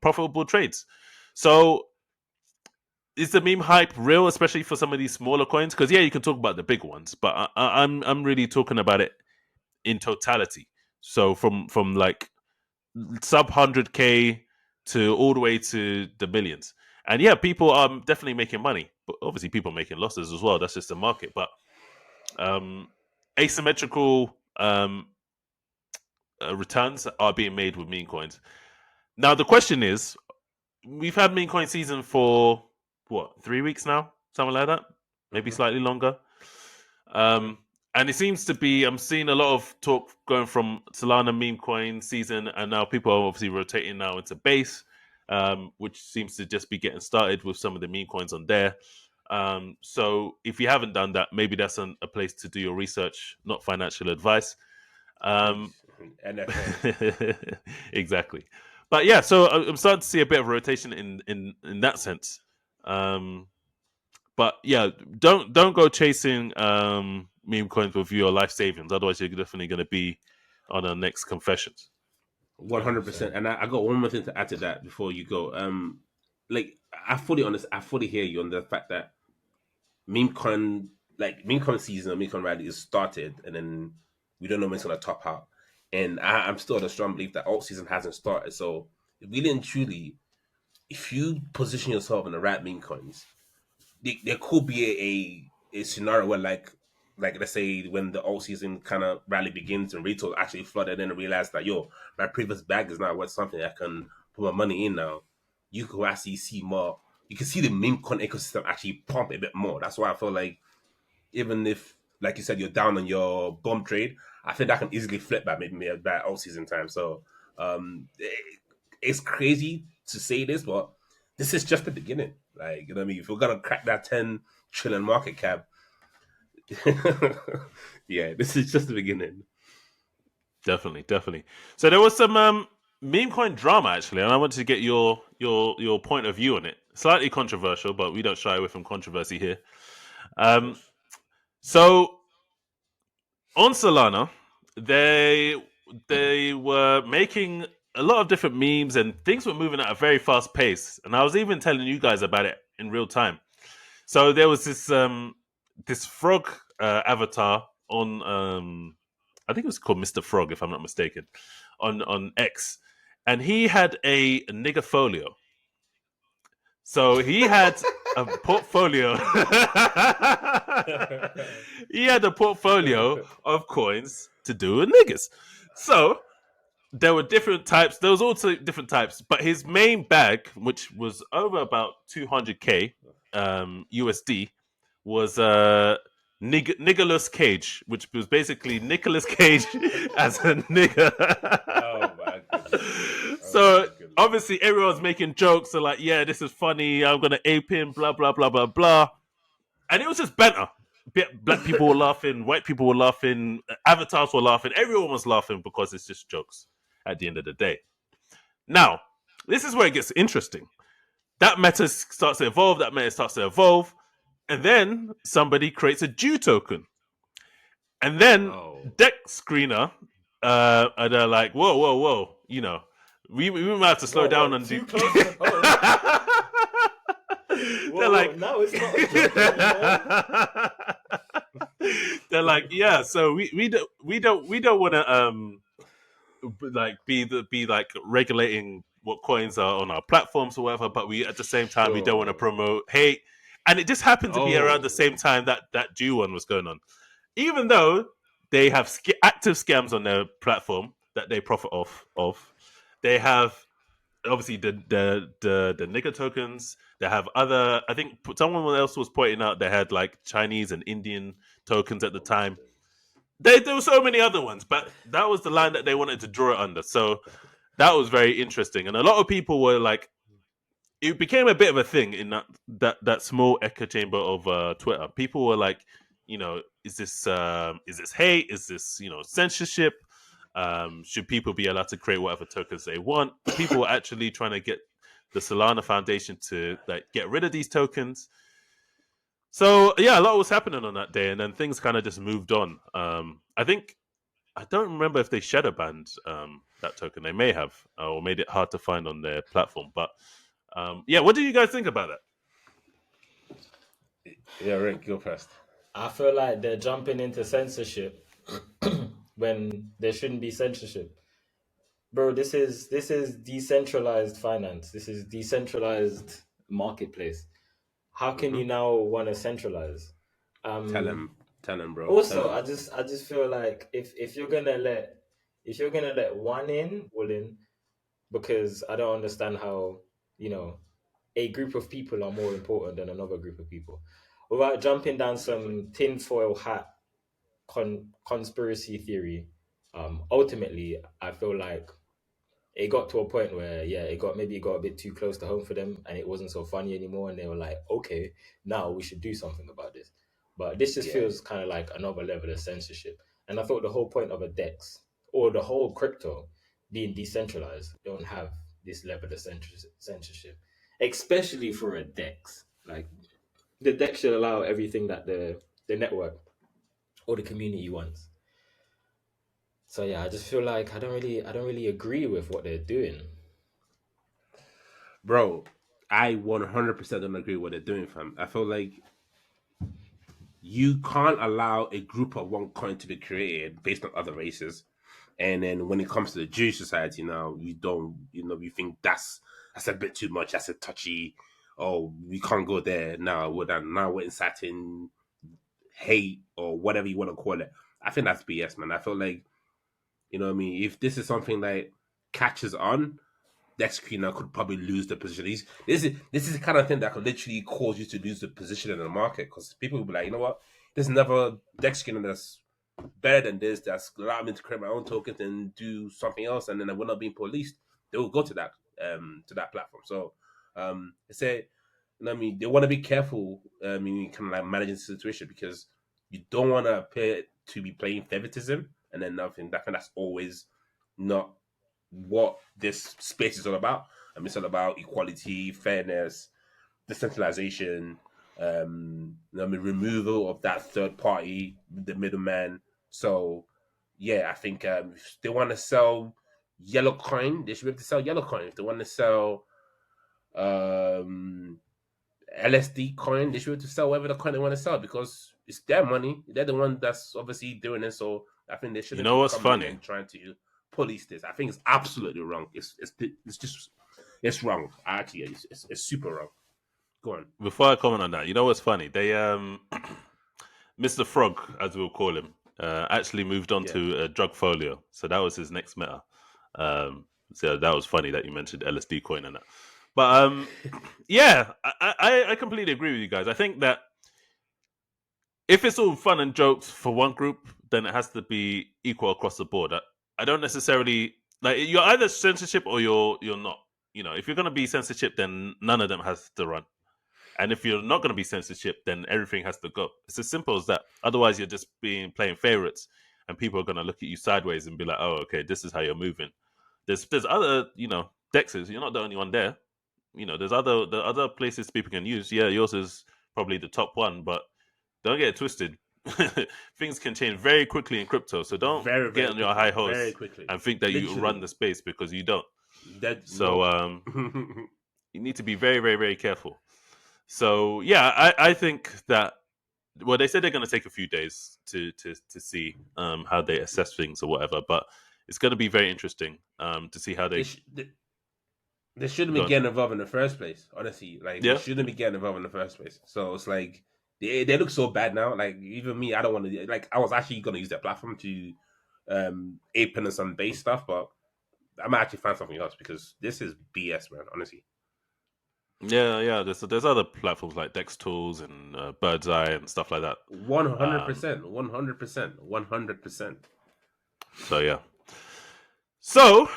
profitable trades. So is the meme hype real, especially for some of these smaller coins? Because yeah, you can talk about the big ones, but I'm really talking about it in totality. So from like sub 100K to all the way to the millions. And yeah, people are definitely making money, but obviously people are making losses as well. That's just the market. But asymmetrical returns are being made with meme coins. Now the question is, we've had meme coin season for what, 3 weeks now, something like that, maybe Mm-hmm. slightly longer. Mm-hmm. And it seems to be, I'm seeing a lot of talk going from Solana meme coin season, and now people are obviously rotating now into base, which seems to just be getting started with some of the meme coins on there. So if you haven't done that, maybe that's a place to do your research, not financial advice. Please. NFL. Exactly. But yeah, so I'm starting to see a bit of a rotation in that sense. But yeah, don't go chasing meme coins with your life savings. Otherwise, you're definitely going to be on our next confessions. 100%. And I got one more thing to add to that before you go. Like I fully hear you on the fact that meme con meme con season or meme con rally is started, and then we don't know when it's gonna top out. And I'm still of the strong belief that alt season hasn't started. So really and truly, if you position yourself in the right meme coins, there could be a scenario where like let's say when the all season kind of rally begins and retail actually flooded in and realize that my previous bag is not worth something I can put my money in now. You could actually see more. You can see the meme con ecosystem actually pump a bit more. That's why I feel like even if, like you said, you're down on your bomb trade, I think that can easily flip by maybe by all season time. So it's crazy to say this, but this is just the beginning. Like, you know what I mean? If we're gonna crack that 10 trillion market cap, yeah, this is just the beginning. Definitely. So there was some meme coin drama actually, and I wanted to get your point of view on it. Slightly controversial, but we don't shy away from controversy here. Of Um, course. so on Solana, they were making a lot of different memes and things were moving at a very fast pace. And I was even telling you guys about it in real time. So there was this frog avatar on I think it was called Mr. Frog if I'm not mistaken on X, and he had a nigger folio. So he had a portfolio. He had a portfolio of coins to do with niggas. So there were different types. There was also different types, but his main bag, which was over about 200k USD, was Nicholas Cage, which was basically Nicholas Cage as a nigger. Oh my goodness. Oh So my goodness. obviously everyone's making jokes. So like, yeah, this is funny. I'm gonna ape him. Blah blah blah blah blah. And it was just banter. Black people were laughing, white people were laughing, avatars were laughing, everyone was laughing because it's just jokes at the end of the day. Now, this is where it gets interesting. That meta starts to evolve, and then somebody creates a Jew token. And then Oh. Deck Screener, and they're like, whoa, we might have to slow down and do. Too close to home. They're like, now it's not a joke anymore. they're like, yeah. So we don't want to be like regulating what coins are on our platforms or whatever, but we at the same time we don't want to Bro. promote hate. And it just happened to be around the Oh. same time that Jew one was going on, even though they have active scams on their platform that they profit off of. They have obviously the nigger tokens. They have other. I think someone else was pointing out they had like Chinese and Indian tokens at the time. There were so many other ones, but that was the line that they wanted to draw it under. So that was very interesting, and a lot of people were like, it became a bit of a thing in that small echo chamber of Twitter. People were like, is this hate? Is this censorship? Should people be allowed to create whatever tokens they want? People were actually trying to get the Solana Foundation to like get rid of these tokens. So yeah, a lot was happening on that day, and then things kind of just moved on. I don't remember if they shadow banned that token. They may have, or made it hard to find on their platform. But yeah, what do you guys think about that? Yeah, Rick, go first. I feel like they're jumping into censorship when there shouldn't be censorship. Bro, this is decentralized finance. This is decentralized marketplace. How can you now want to centralize? Tell Um, him. Tell him, bro. Tell Also, him. I just feel like if you're gonna let one in, well in, because I don't understand how a group of people are more important than another group of people. Without jumping down Exactly. some tinfoil hat conspiracy theory, ultimately I feel like it got to a point where it got a bit too close to home for them, and it wasn't so funny anymore, and they were like, okay, now we should do something about this. But this just Yeah. feels kind of like another level of censorship. And I thought the whole point of a DEX or the whole crypto being decentralized don't have this level of censorship, especially for a DEX. Like the DEX should allow everything that the network or the community wants. So yeah, I just feel like I don't really agree with what they're doing. Bro, I 100% don't agree with what they're doing, fam. I feel like you can't allow a group of one coin to be created based on other races. And then when it comes to the Jewish society now, you don't, you think that's a bit too much. That's a touchy. Oh, we can't go there now. We're inciting hate or whatever you want to call it. I think that's BS, man. I feel like, what I mean. If this is something that catches on, Dex Screener could probably lose the position. This is the kind of thing that could literally cause you to lose the position in the market, because people will be like, you know what, there's never Dex Screener that's better than this, that's allowed me to create my own tokens and do something else, and then we're not being policed. They will go to that platform. So they say, I mean, they want to be careful. Kind of like managing the situation, because you don't want to appear to be playing favoritism, and then nothing. I think that's always not what this space is all about. It's all about equality, fairness, decentralization, removal of that third party, the middleman. So, yeah, I think if they want to sell yellow coin, they should be able to sell yellow coin. If they want to sell LSD coin, they should be able to sell whatever the coin they want to sell, because it's their money. They're the one that's obviously doing it. So I think they You shouldn't know be what's coming in funny? and trying to police this. I think it's absolutely wrong. It's just it's wrong. Actually, it's super wrong. Go on. Before I comment on that, you know what's funny? They Mr. Frog, as we'll call him, actually moved on Yeah. to drug folio. So that was his next meta. So that was funny that you mentioned LSD coin and that. But yeah, I completely agree with you guys. I think that if it's all fun and jokes for one group, then it has to be equal across the board. I don't necessarily like, you're either censorship or you're not. If you're gonna be censorship, then none of them has to run. And if you're not going to be censorship, then everything has to go. It's as simple as that. Otherwise, you're just playing favorites, and people are going to look at you sideways and be like, "Oh, okay, this is how you're moving." There's other dexes. You're not the only one there. There's the other places people can use. Yeah, yours is probably the top one, but don't get it twisted. Things can change very quickly in crypto, so don't Very, get very on your quickly. high Very horse quickly. and think that you run Literally. the space, because you don't. That So no. you need to be very, very, very careful. So yeah, I think that, well, they said they're going to take a few days to see how they assess things or whatever, but it's going to be very interesting to see how they, they sh- they they shouldn't be go on. getting involved in the first place. Honestly, like they Yeah, shouldn't be getting involved in the first place. So it's like they look so bad now. Like even me, I don't want to. Like I was actually going to use that platform to ape in some base stuff, but I might actually find something else, because this is BS, man. Honestly. yeah. There's other platforms like Dex Tools and Bird's Eye and stuff like that. One hundred Um, percent, 100%, 100%. so yeah. So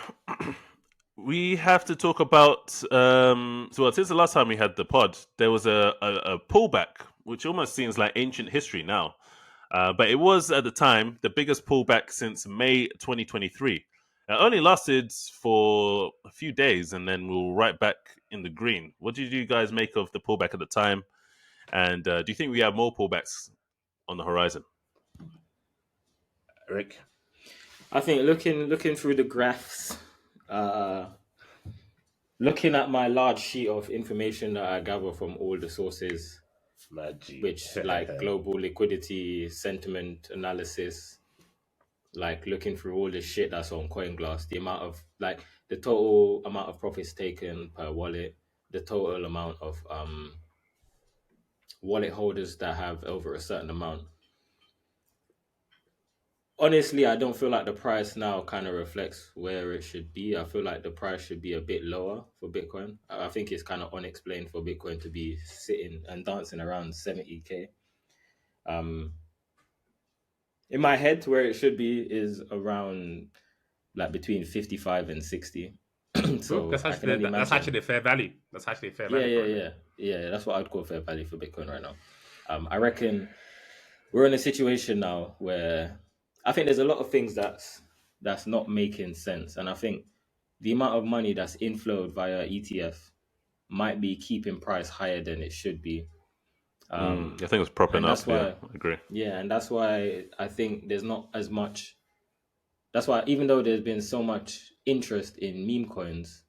we have to talk about. Since the last time we had the pod, there was a pullback, which almost seems like ancient history now. But it was at the time the biggest pullback since May 2023. It only lasted for a few days, and then we were right back in the green. What did you guys make of the pullback at the time? And do you think we have more pullbacks on the horizon? Rick. I think looking through the graphs, uh, looking at my large sheet of information that I gather from all the sources, My G. which like global liquidity, sentiment analysis, like looking through all the shit that's on CoinGlass, the amount of like the total amount of profits taken per wallet, the total amount of wallet holders that have over a certain amount. Honestly, I don't feel like the price now kind of reflects where it should be. I feel like the price should be a bit lower for Bitcoin. I think it's kind of unexplained for Bitcoin to be sitting and dancing around 70K. In my head, where it should be is around like between 55 and 60. Bro, So I can only that's imagine. actually a fair value. That's actually a fair Yeah, value yeah, currently. yeah. Yeah, that's what I'd call fair value for Bitcoin right now. I reckon we're in a situation now where I think there's a lot of things that's that's not making sense. And I think the amount of money that's inflowed via ETF might be keeping price higher than it should be. I think it's propping And up. that's Yeah, why, I agree. yeah, and that's why I think there's not as much. That's why, even though there's been so much interest in meme coins,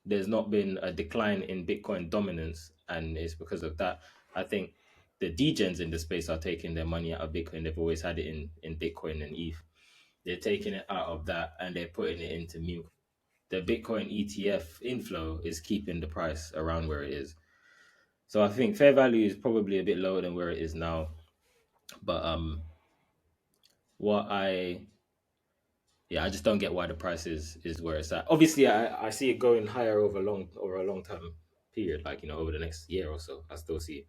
there's not been a decline in Bitcoin dominance. And it's because of that. I think the degens in the space are taking their money out of Bitcoin. They've always had it in Bitcoin and ETH. They're taking it out of that and they're putting it into meme. The Bitcoin ETF inflow is keeping the price around where it is. So I think fair value is probably a bit lower than where it is now. But what I yeah, I just don't get why the price is where it's at. Obviously, I see it going higher over a long time period, like over the next year or so. I still see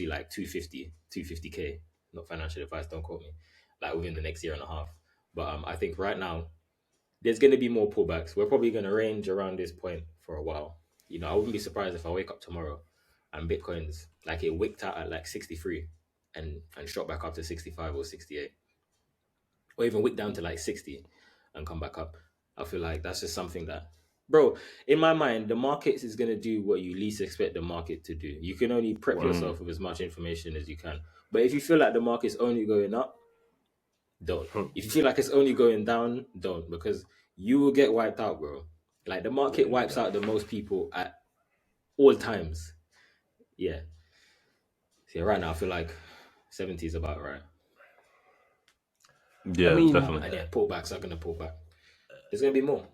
like 250k. Not financial advice, don't quote me. Like within the next year and a half. But I think right now there's going to be more pullbacks. We're probably going to range around this point for a while. I wouldn't be surprised if I wake up tomorrow and Bitcoin's like it wicked out at like 63 and shot back up to 65 or 68, or even wick down to like 60 and come back up. I feel like that's just something that, bro, in my mind, the markets is going to do what you least expect the market to do. You can only prep yourself with as much information as you can. But if you feel like the market's only going up, don't. If you feel like it's only going down, don't, because you will get wiped out, bro. Like the market wipes out the most people at all times. Yeah. See, right now I feel like 70 is about right. I Yeah, mean, definitely. And yeah, pullbacks are gonna pull back. There's gonna be more.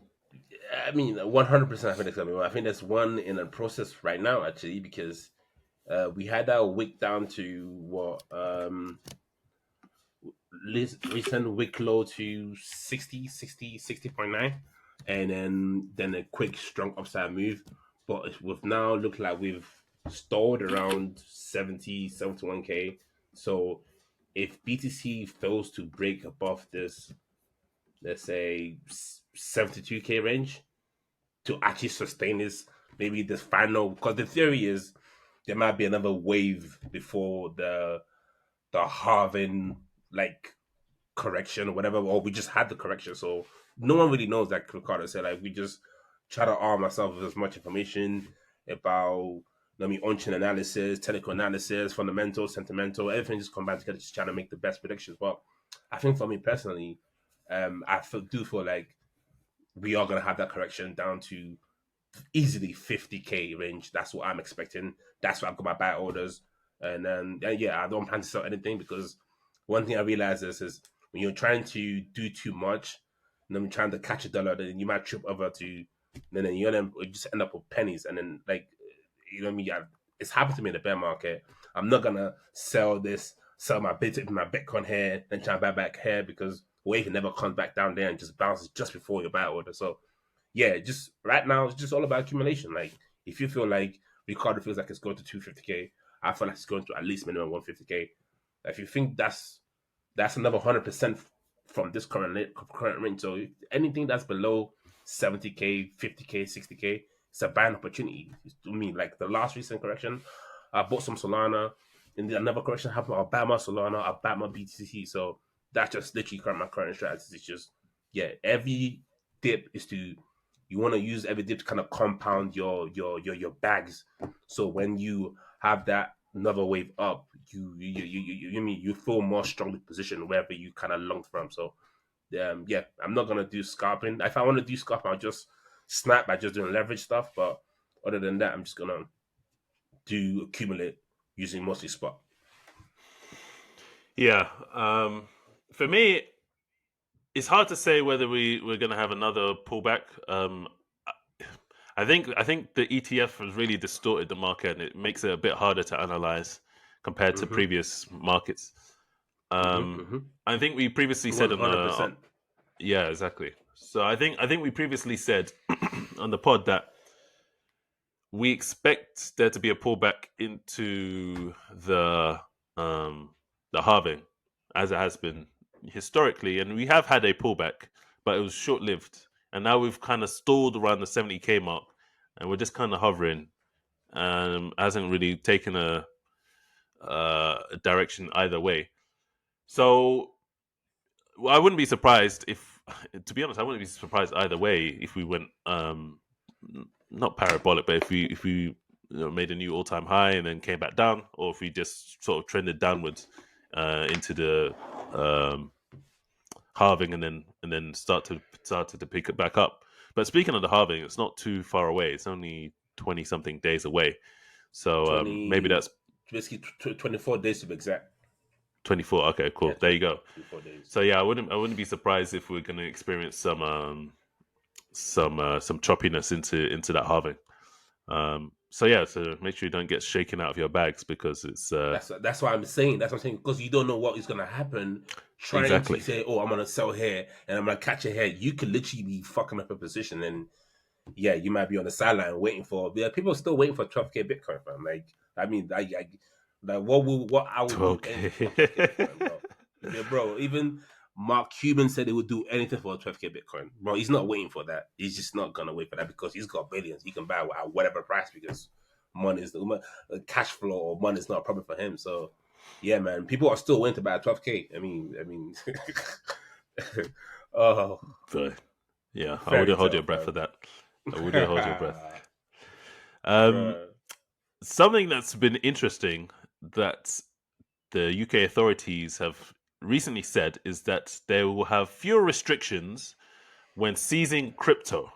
100%. I think it's gonna be more. I think there's one in a process right now, actually, because we had that wick down to what recent wick low to 60.9, and then a quick strong upside move. But we've now looked like we've stalled around 71k. So if BTC fails to break above this, let's say 72k range, to actually sustain this, maybe this final, because the theory is there might be another wave before the halving, like, correction or whatever, or we just had the correction. So no one really knows, like Ricardo said. Like, we just try to arm ourselves with as much information about, on-chain analysis, technical analysis, fundamental, sentimental, everything just combined together, just trying to make the best predictions. But I think for me personally, do feel like we are gonna have that correction down to easily 50k range. That's what I'm expecting. That's what I've got my buy orders. And then yeah, I don't plan to sell anything, because one thing I realize is when you're trying to do too much, and then you're trying to catch a dollar, then you might trip over to, and then you just end up with pennies. And then, like, what I mean? Yeah, it's happened to me in the bear market. I'm not gonna sell my Bitcoin here, then try and buy back here, because wave never comes back down there and just bounces just before your buy order. So yeah, just right now it's just all about accumulation. Like, if you feel like Ricardo feels like it's going to 250k, I feel like it's going to at least minimum 150k. If you think that's another 100% from this current range. So anything that's below 70k, 50k, 60k, it's a buying opportunity. To me, like the last recent correction, I bought some Solana. And then another correction happened, I'll buy my Solana, I'll buy my BTC. So that's just literally my current strategy. It's just, yeah, every dip is to, you want to use every dip to kind of compound your bags. So when you have that another wave up, you feel more strongly positioned wherever you kind of long from. So yeah, I'm not gonna do scalping. If I want to do scalping, I'll just snap by just doing leverage stuff. But other than that, I'm just gonna do accumulate using mostly spot. Yeah. For me, it's hard to say whether we're going to have another pullback. I think the ETF has really distorted the market, and it makes it a bit harder to analyze compared to Mm-hmm. previous markets. Mm-hmm. Mm-hmm. I think we previously said on the 100%. yeah, exactly. So I think we previously said on the pod that we expect there to be a pullback into the halving, as it has been historically, and we have had a pullback, but it was short lived, and now we've kind of stalled around the 70k mark, and we're just kind of hovering. Hasn't really taken a direction either way. So I wouldn't be surprised if to be honest, I wouldn't be surprised either way if we went not parabolic, but if we made a new all time high and then came back down, or if we just sort of trended downwards into the halving and then started to pick it back up. But speaking of the halving, it's not too far away. It's only 20 something days away. So maybe 20, that's basically 24 days to be exact. 24. Okay, cool. Yeah, There you go. 24 days. So yeah, I wouldn't be surprised if we're going to experience some choppiness into that halving. So yeah, so make sure you don't get shaken out of your bags because it's That's what I'm saying. That's what I'm saying, because you don't know what is gonna happen. Trying exactly. to say, "Oh, I'm gonna sell here and I'm gonna catch a here," you could literally be fucking up a position, and yeah, you might be on the sideline waiting for. Yeah, people are still waiting for 12K Bitcoin, fam. Like, I mean, like what I would do anything for 12K Bitcoin, Okay. bro. Yeah, bro. Even Mark Cuban said he would do anything for 12K Bitcoin, bro. He's not waiting for that. He's just not gonna wait for that because he's got billions. He can buy at whatever price because money is cash flow or money is not a problem for him. So, yeah, man, people are still waiting to buy 12K. I mean, oh, So, yeah, I very wouldn't hold your tough, breath man. for that. I wouldn't hold your breath. Um, Bruh. something that's been interesting that the UK authorities have recently said is that they will have fewer restrictions when seizing crypto.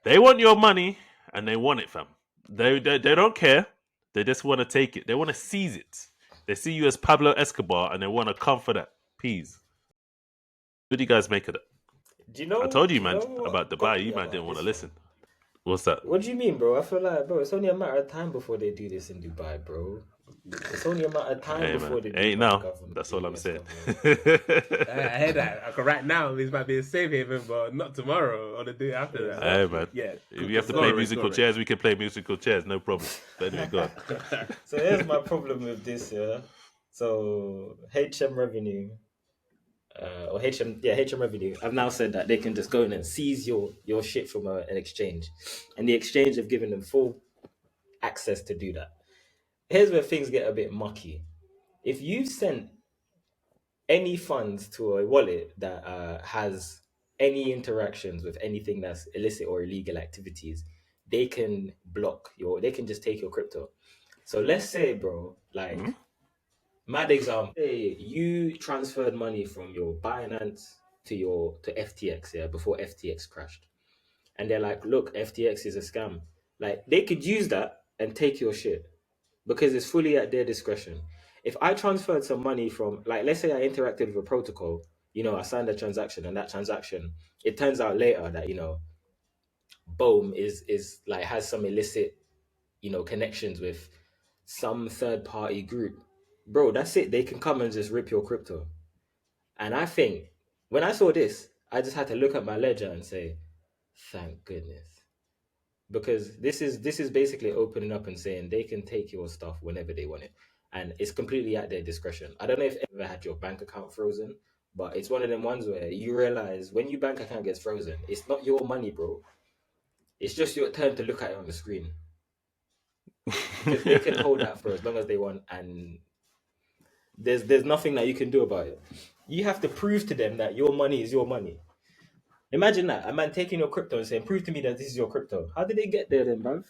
They want your money and they want it, fam. They don't care. They just want to take it. They want to seize it. They see you as Pablo Escobar and they want to come for that. Peas. What do you guys make of that? Do you I know? told Do you, you man, know what about got Dubai. You me man about didn't want to this one? listen. What's that? What do you mean, bro? I feel like, bro, it's only a matter of time before they do this in Dubai, bro. It's only a matter of time Hey, man, before the ain't Dubai now. government, That's the all I'm US saying. government. I heard that. Right now, this might be a safe haven, but not tomorrow or the day after that. But Hey, Exactly. man. yeah, If you have to go play on, Rick, go musical on, Rick. chairs, we can play musical chairs. No problem. But anyway, go on. So here's my problem with this, yeah. So HM revenue, or HM revenue. I've now said that they can just go in and seize your shit from an exchange, and the exchange have given them full access to do that. Here's where things get a bit mucky. If you've sent any funds to a wallet that has any interactions with anything that's illicit or illegal activities, they can they can just take your crypto. So let's say, bro, Hmm? like mad example, say you transferred money from your Binance to FTX, yeah, before FTX crashed. And they're like, look, FTX is a scam. Like they could use that and take your shit because it's fully at their discretion. If I transferred some money from, like, let's say I interacted with a protocol, I signed a transaction, and that transaction, it turns out later that boom is like has some illicit, connections with some third party group, bro. That's it. They can come and just rip your crypto. And I think when I saw this, I just had to look at my ledger and say, thank goodness, because this is basically opening up and saying they can take your stuff whenever they want it, and it's completely at their discretion. I don't know if you ever had your bank account frozen, but it's one of them ones where you realize when your bank account gets frozen, it's not your money, bro. It's just your turn to look at it on the screen, because they can hold that for as long as they want, and there's nothing that you can do about it. You have to prove to them that your money is your money. Imagine that a man taking your crypto and saying, "Prove to me that this is your crypto." How did they get there, then, bruv?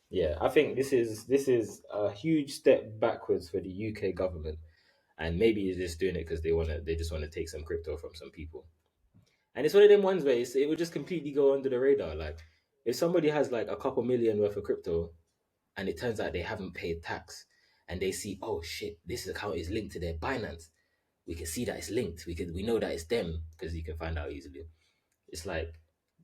Yeah, I think this is a huge step backwards for the UK government, and maybe they're just doing it because they just want to take some crypto from some people. And it's one of them ones where it would just completely go under the radar. Like if somebody has like a couple million worth of crypto, and it turns out they haven't paid tax, and they see, oh shit, this account is linked to their Binance. We can see that it's linked. We know that it's them because you can find out easily. It's like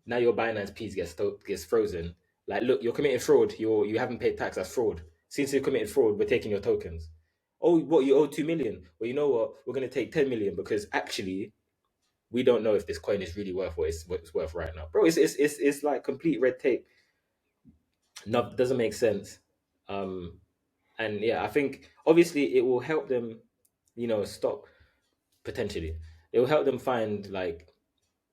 now your Binance piece gets frozen. Like, look, you're committing fraud. You haven't paid tax. That's fraud. Since you committed fraud, we're taking your tokens. Oh, what, you owe 2 million? Well, you know what? We're gonna take 10 million because actually we don't know if this coin is really worth what it's worth right now, bro. It's like complete red tape. No, doesn't make sense. Um, and yeah, I think obviously it will help them, stop potentially. It will help them find like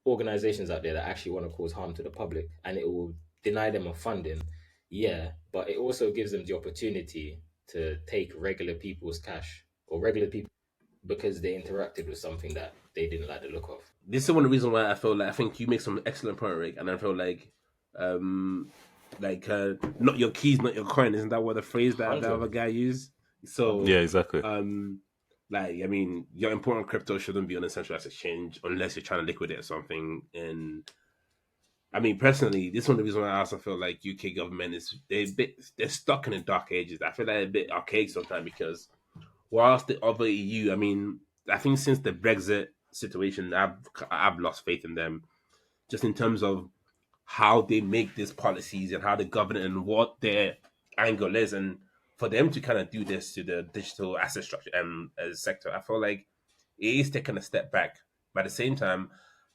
organizations out there that actually want to cause harm to the public, and it will deny them of funding. Yeah, but it also gives them the opportunity to take regular people's cash or regular people. because they interacted with something that they didn't like the look of. This is one of the reasons why I feel like I think you make some excellent point, Rick, and I feel um, not your keys, not your coin. Isn't that what the phrase that the 100. other guy used? So, Yeah, exactly. I mean, your important crypto shouldn't be on a centralized exchange unless you're trying to liquidate something. And I mean, personally, this is one of the reasons why I also feel like UK government is they're stuck in the dark ages. I feel like they're a bit archaic sometimes because whilst the other EU, I mean, I think since the Brexit situation, I've lost faith in them just in terms of how they make these policies and how they govern it and what their angle is. And for them to kind of do this to the digital asset structure sector, I feel like it is taking a step back. But at the same time,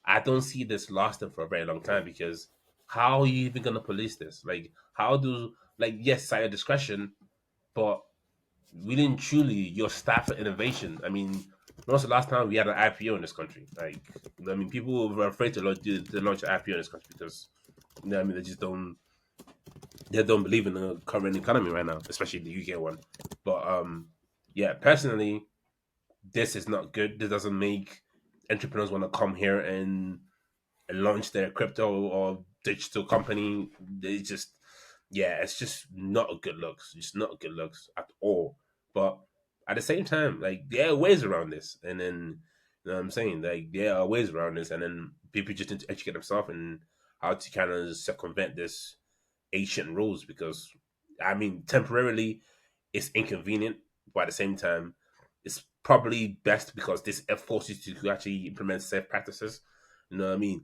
I don't see this lasting for a very long time because how are you even going to police this? Like, how do, like, yes, at your discretion, but really and truly, your staff for innovation. I mean, when was the last time we had an IPO in this country? Like, I mean, people were afraid to launch an IPO in this country because, I mean, they don't believe in the current economy right now, especially the UK one. But yeah, personally, this is not good. This doesn't make entrepreneurs want to come here and launch their crypto or digital company. They just, yeah, it's just not a good looks. It's not a good looks at all. But at the same time, like there are ways around this, and then you know what I'm saying, like there are ways around this, and then people just need to educate themselves and how to kind of circumvent this ancient rules because I mean temporarily it's inconvenient, but at the same time it's probably best because this forces you to actually implement safe practices. You know what I mean?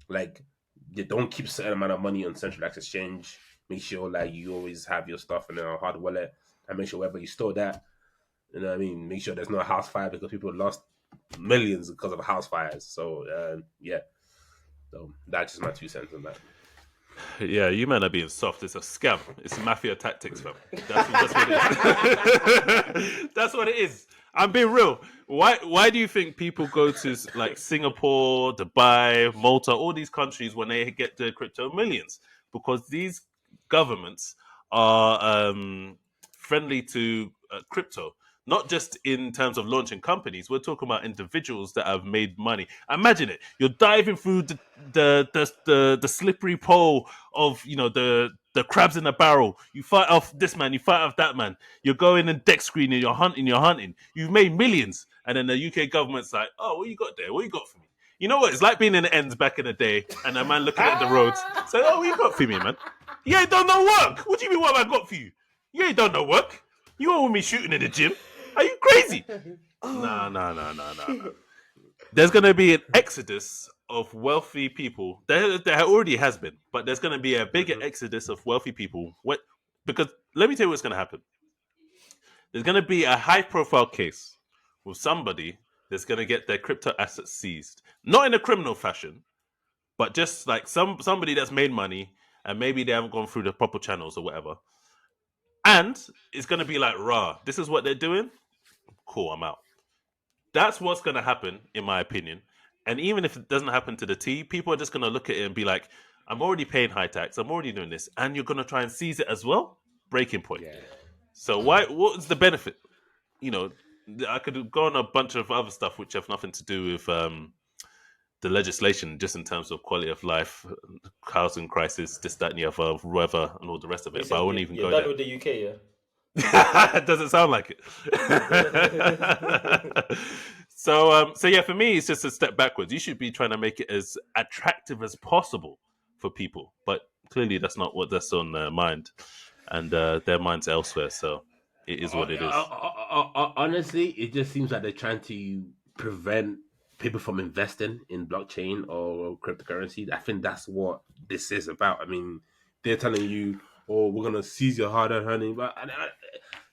Like they don't keep a certain amount of money on centralized exchange. Make sure like you always have your stuff in a hard wallet and make sure wherever you store that, you know what I mean? Make sure there's no house fire because people lost millions because of house fires. So yeah. So that's just my 2 cents on that. Yeah, you men are being soft. It's a scam. It's mafia tactics, fam. That's what it is. That's what it is. I'm being real. Why do you think people go to like Singapore, Dubai, Malta, all these countries when they get their crypto millions? Because these governments are friendly to crypto. Not just in terms of launching companies, we're talking about individuals that have made money. Imagine it. You're diving through the slippery pole of the crabs in the barrel. You fight off this man, you fight off that man. You're going and deck screening, you're hunting. You've made millions, and then the UK government's like, "Oh, what you got there? What you got for me?" You know what? It's like being in the ends back in the day, and a man looking at the roads, saying, "Oh, what you got for me, man? You ain't done no work. What do you mean? What have I got for you? You ain't done no work. You want with me shooting in the gym? Are you crazy?" Nah. There's going to be an exodus of wealthy people. There already has been, but there's going to be a bigger Mm-hmm. exodus of wealthy people. Because let me tell you what's going to happen. There's going to be a high-profile case with somebody that's going to get their crypto assets seized, not in a criminal fashion, but just like somebody that's made money and maybe they haven't gone through the proper channels or whatever. And it's going to be like, rah, this is what they're doing. Cool, I'm out. That's what's going to happen, in my opinion. And even if it doesn't happen to the T, people are just going to look at it and be like, I'm already paying high tax. I'm already doing this. And you're going to try and seize it as well? Breaking point. Yeah. So what's the benefit? You know, I could go on a bunch of other stuff which have nothing to do with the legislation, just in terms of quality of life, housing crisis, this, that, and the other, weather, and all the rest of it. But I won't even You're go done there. with the UK, yeah? It doesn't sound like it. So yeah, for me, it's just a step backwards. You should be trying to make it as attractive as possible for people, but clearly that's on their mind, and their mind's elsewhere. So it is what it is. Honestly, it just seems like they're trying to prevent people from investing in blockchain or cryptocurrency. I think that's what this is about. I mean, they're telling you, "Oh, we're gonna seize your hard-earned money," but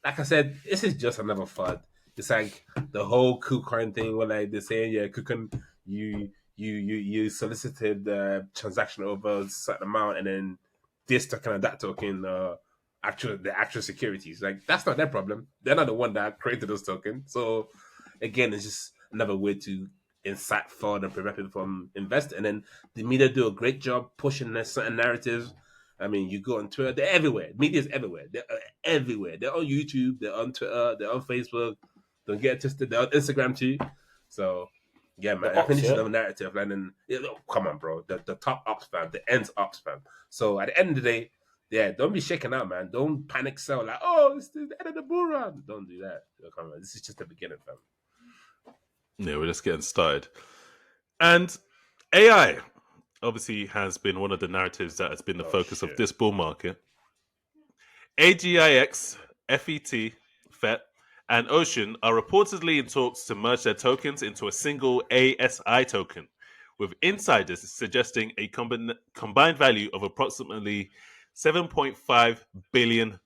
like I said, this is just another fud. It's like the whole KuCoin thing, where like they're saying, "Yeah, KuCoin, you solicited the transaction over a certain amount, and then this token and that token." The actual securities. Like that's not their problem. They're not the one that created those tokens. So again, it's just another way to incite fraud and prevent people from investing. And then the media do a great job pushing their certain narratives. I mean, you go on Twitter, they're everywhere. Media is everywhere. They're everywhere. They're on YouTube, they're on Twitter, they're on Facebook. Don't get it twisted. They're on Instagram too. So yeah, The man. I think ops, this is yeah. the narrative. And then come on, bro. The top ops fam, the ends ops fam. So at the end of the day, yeah, don't be shaken out, man. Don't panic sell like, oh, it's the end of the bull run. Don't do that. Come on, this is just the beginning, fam. Yeah, we're just getting started. And AI obviously has been one of the narratives that has been the focus of this bull market. AGIX, FET, FET, and Ocean are reportedly in talks to merge their tokens into a single ASI token, with insiders suggesting a combined value of approximately $7.5 billion.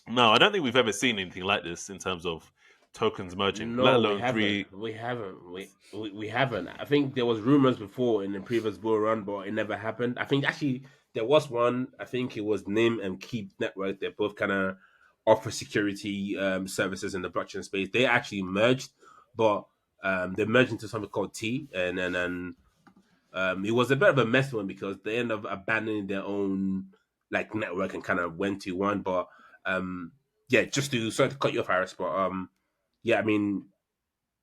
Now, I don't think we've ever seen anything like this in terms of tokens merging, let No, we alone haven't. three. We haven't. We haven't. I think there was rumors before in the previous bull run, but it never happened. I think actually there was one. I think it was Nim and Keep Network. They both kind of offer security services in the blockchain space. They actually merged, but they merged into something called T, and then it was a bit of a messy one because they ended up abandoning their own like network and kind of went to one. But yeah, just to sorry to cut you off, Harris, but yeah, I mean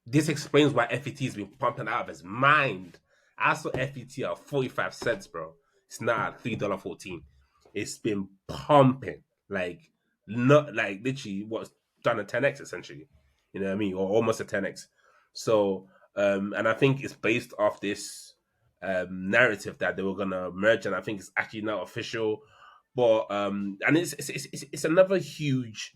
this explains why FET has been pumping out of his mind. I saw FET at 45 cents, bro. It's now at $3.14. It's been pumping like not like literally what's done a 10x essentially. You know what I mean? Or almost a 10x. So and I think it's based off this narrative that they were gonna merge, and I think it's actually now official. But and it's another huge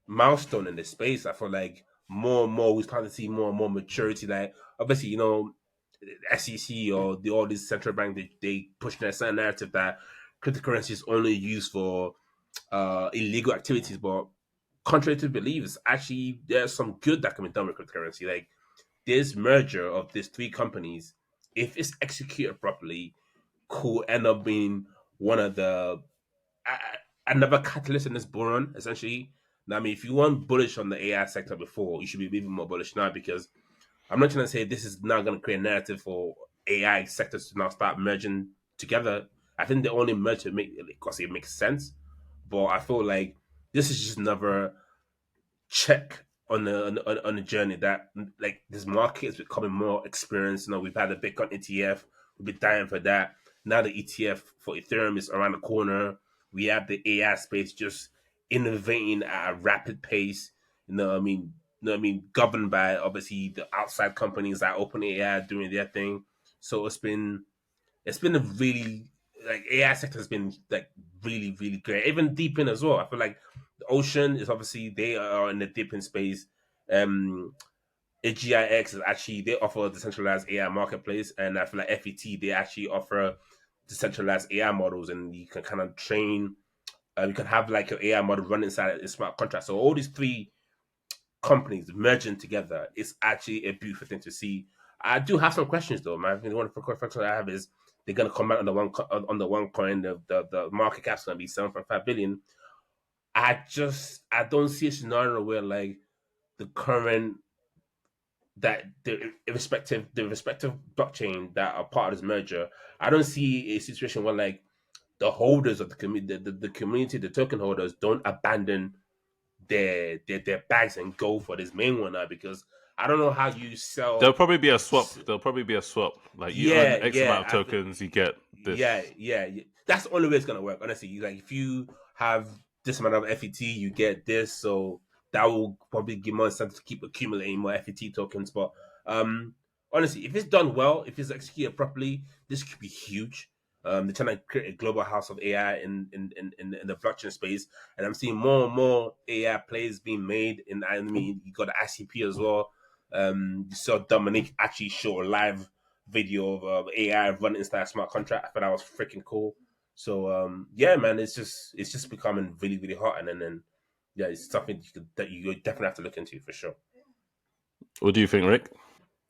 milestone in this space. I feel like more and more we start to see more and more maturity. Like obviously, you know, SEC or all these central bank they push their certain narrative that cryptocurrency is only used for illegal activities, but contrary to beliefs, actually there's some good that can be done with cryptocurrency. Like this merger of these three companies, if it's executed properly, could end up being one of the another catalyst in this bull run, essentially. Now, I mean, if you weren't bullish on the AI sector before, you should be even more bullish now because I'm not trying to say this is now going to create a narrative for AI sectors to now start merging together. I think they only merge to make because it makes sense. But I feel like this is just another check on the journey that like this market is becoming more experienced. You know, we've had the Bitcoin ETF, we've been dying for that. Now the ETF for Ethereum is around the corner. We have the AI space just innovating at a rapid pace. Governed by obviously the outside companies like OpenAI doing their thing. So it's been a really like AI sector has been like really really great. Even deep in as well. I feel like the ocean is obviously they are in the deep in space. Um, GIX is actually they offer a decentralized AI marketplace, and I feel like FET they actually offer decentralized AI models, and you can kind of train. You can have like your AI model run inside a smart contract. So all these three companies merging together is actually a beautiful thing to see. I do have some questions though, man. I think one of the questions I have is they're gonna come out on the one coin. The market cap's gonna be 7.5 billion. I don't see a scenario where like the current that the respective blockchain that are part of this merger. I don't see a situation where like the holders of the community, the community, the token holders don't abandon their bags and go for this main one now because I don't know how you There'll sell. probably be a swap. There'll probably be a swap. Like you earn Yeah, X amount yeah, of tokens, you get yeah, this. yeah. That's the only way it's gonna work. Honestly, like if you have this amount of FET, you get this. So that will probably give more incentive to keep accumulating more FET tokens. But um, honestly, if it's done well, if it's executed properly, this could be huge. They're trying to create a global house of AI in the blockchain space, and I'm seeing more and more AI plays being made. I mean, you got the ICP as well. You saw Dominic actually show a live video of AI running inside a smart contract. I thought that was freaking cool. So yeah, man, it's just becoming really really hot, and then yeah, it's something that you definitely have to look into for sure. What do you think, Rick?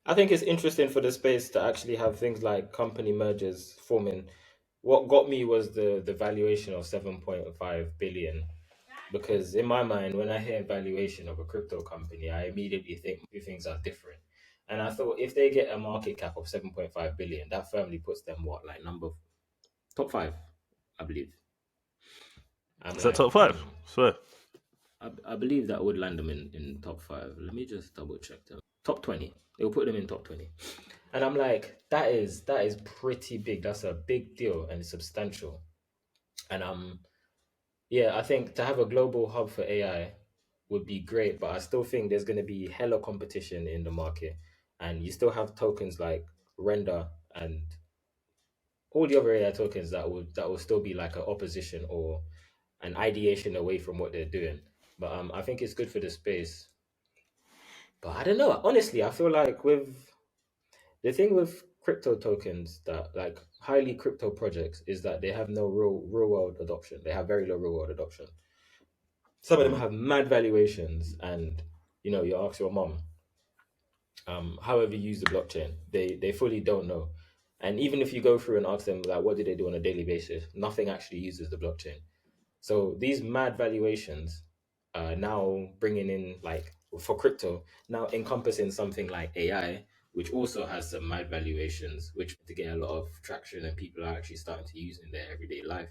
I think it's interesting for the space to actually have things like company mergers forming. What got me was the valuation of 7.5 billion. Because in my mind, when I hear valuation of a crypto company, I immediately think two things are different. And I thought if they get a market cap of 7.5 billion, that firmly puts them what, like number top five, I believe. I'm Is that like, top five? Swear. I believe that would land them in top 5. Let me just double check them. Top 20. They'll put them in top 20. And I'm like, that is pretty big. That's a big deal and substantial. And yeah, I think to have a global hub for AI would be great, but I still think there's going to be hella competition in the market, and you still have tokens like Render and all the other AI tokens that will still be like an opposition or an ideation away from what they're doing. But I think it's good for the space. But I don't know. Honestly, I feel like with the thing with crypto tokens that like highly crypto projects is that they have no real world adoption. They have very low real world adoption. Some of them Mm. have mad valuations, and you ask your mom, however you use the blockchain, they fully don't know. And even if you go through and ask them like what do they do on a daily basis, nothing actually uses the blockchain. So these mad valuations now bringing in like for crypto now encompassing something like AI, which also has some mad valuations, which to get a lot of traction and people are actually starting to use in their everyday life.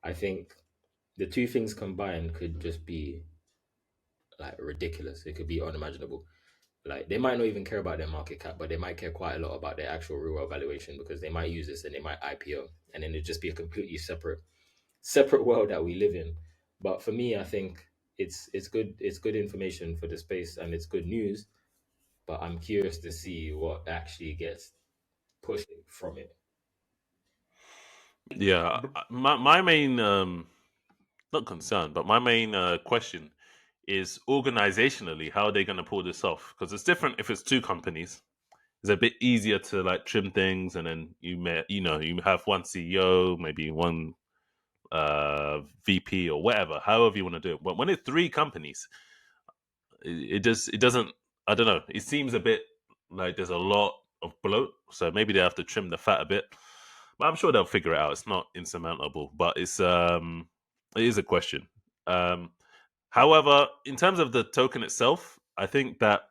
I think the two things combined could just be like ridiculous. It could be unimaginable. Like they might not even care about their market cap, but they might care quite a lot about their actual real world valuation because they might use this and they might IPO, and then it'd just be a completely separate world that we live in. But for me, I think it's good. It's good information for the space and it's good news. But I'm curious to see what actually gets pushed from it. Yeah, my main not concern, but my main question is organizationally how are they going to pull this off? Because it's different if it's two companies. It's a bit easier to like trim things, and then you have one CEO, maybe one VP or whatever, however you want to do it. But when it's three companies, it doesn't. I don't know. It seems a bit like there's a lot of bloat, so maybe they have to trim the fat a bit. But I'm sure they'll figure it out. It's not insurmountable, but it is a question. Um, However, in terms of the token itself, I think that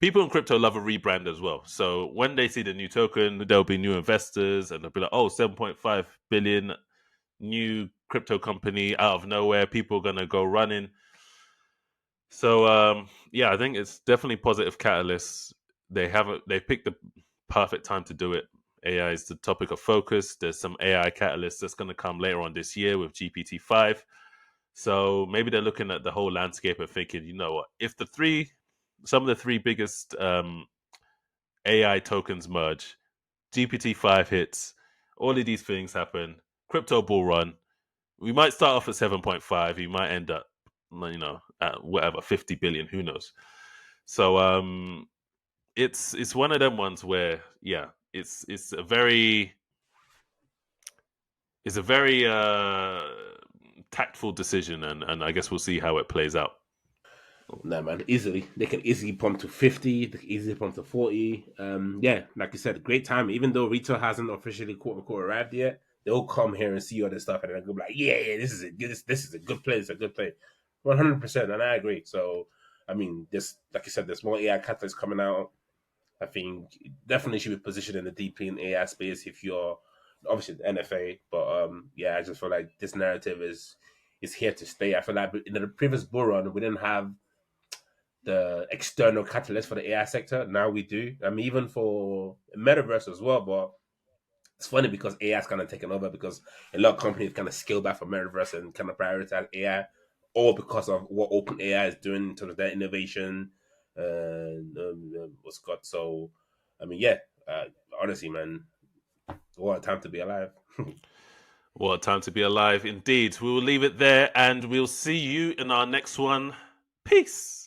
people in crypto love a rebrand as well. So when they see the new token, there'll be new investors and they'll be like, oh, 7.5 billion new crypto company out of nowhere. People are going to go running. So, yeah, I think it's definitely positive catalysts. They picked the perfect time to do it. AI is the topic of focus. There's some AI catalyst that's going to come later on this year with GPT-5. So maybe they're looking at the whole landscape and thinking, you know what, if some of the three biggest AI tokens merge, GPT-5 hits, all of these things happen, crypto bull run, we might start off at 7.5, we might end up, at whatever, 50 billion, who knows. So it's one of them ones where, yeah, it's a very tactful decision, and I guess we'll see how it plays out. Nah, man, easily. They can easily pump to 50, they can easily pump to 40. Yeah, like you said, great time. Even though retail hasn't officially quote unquote arrived yet, they'll come here and see all this stuff and they'll be like, yeah, this is a good play. It's a good play. 100%. And I agree. So, I mean, this, like you said, there's more AI catalysts coming out. I think definitely should be positioned in the deep clean AI space if you're obviously the NFA. But yeah, I just feel like this narrative is here to stay. I feel like in the previous bull run, we didn't have the external catalyst for the AI sector. Now we do. I mean, even for metaverse as well. But it's funny because AI is kind of taken over because a lot of companies kind of scale back from metaverse and kind of prioritize AI, all because of what OpenAI is doing in terms of their innovation and what's got. So, I mean, yeah, honestly, man, what a time to be alive. What a time to be alive, indeed. We will leave it there, and we'll see you in our next one. Peace.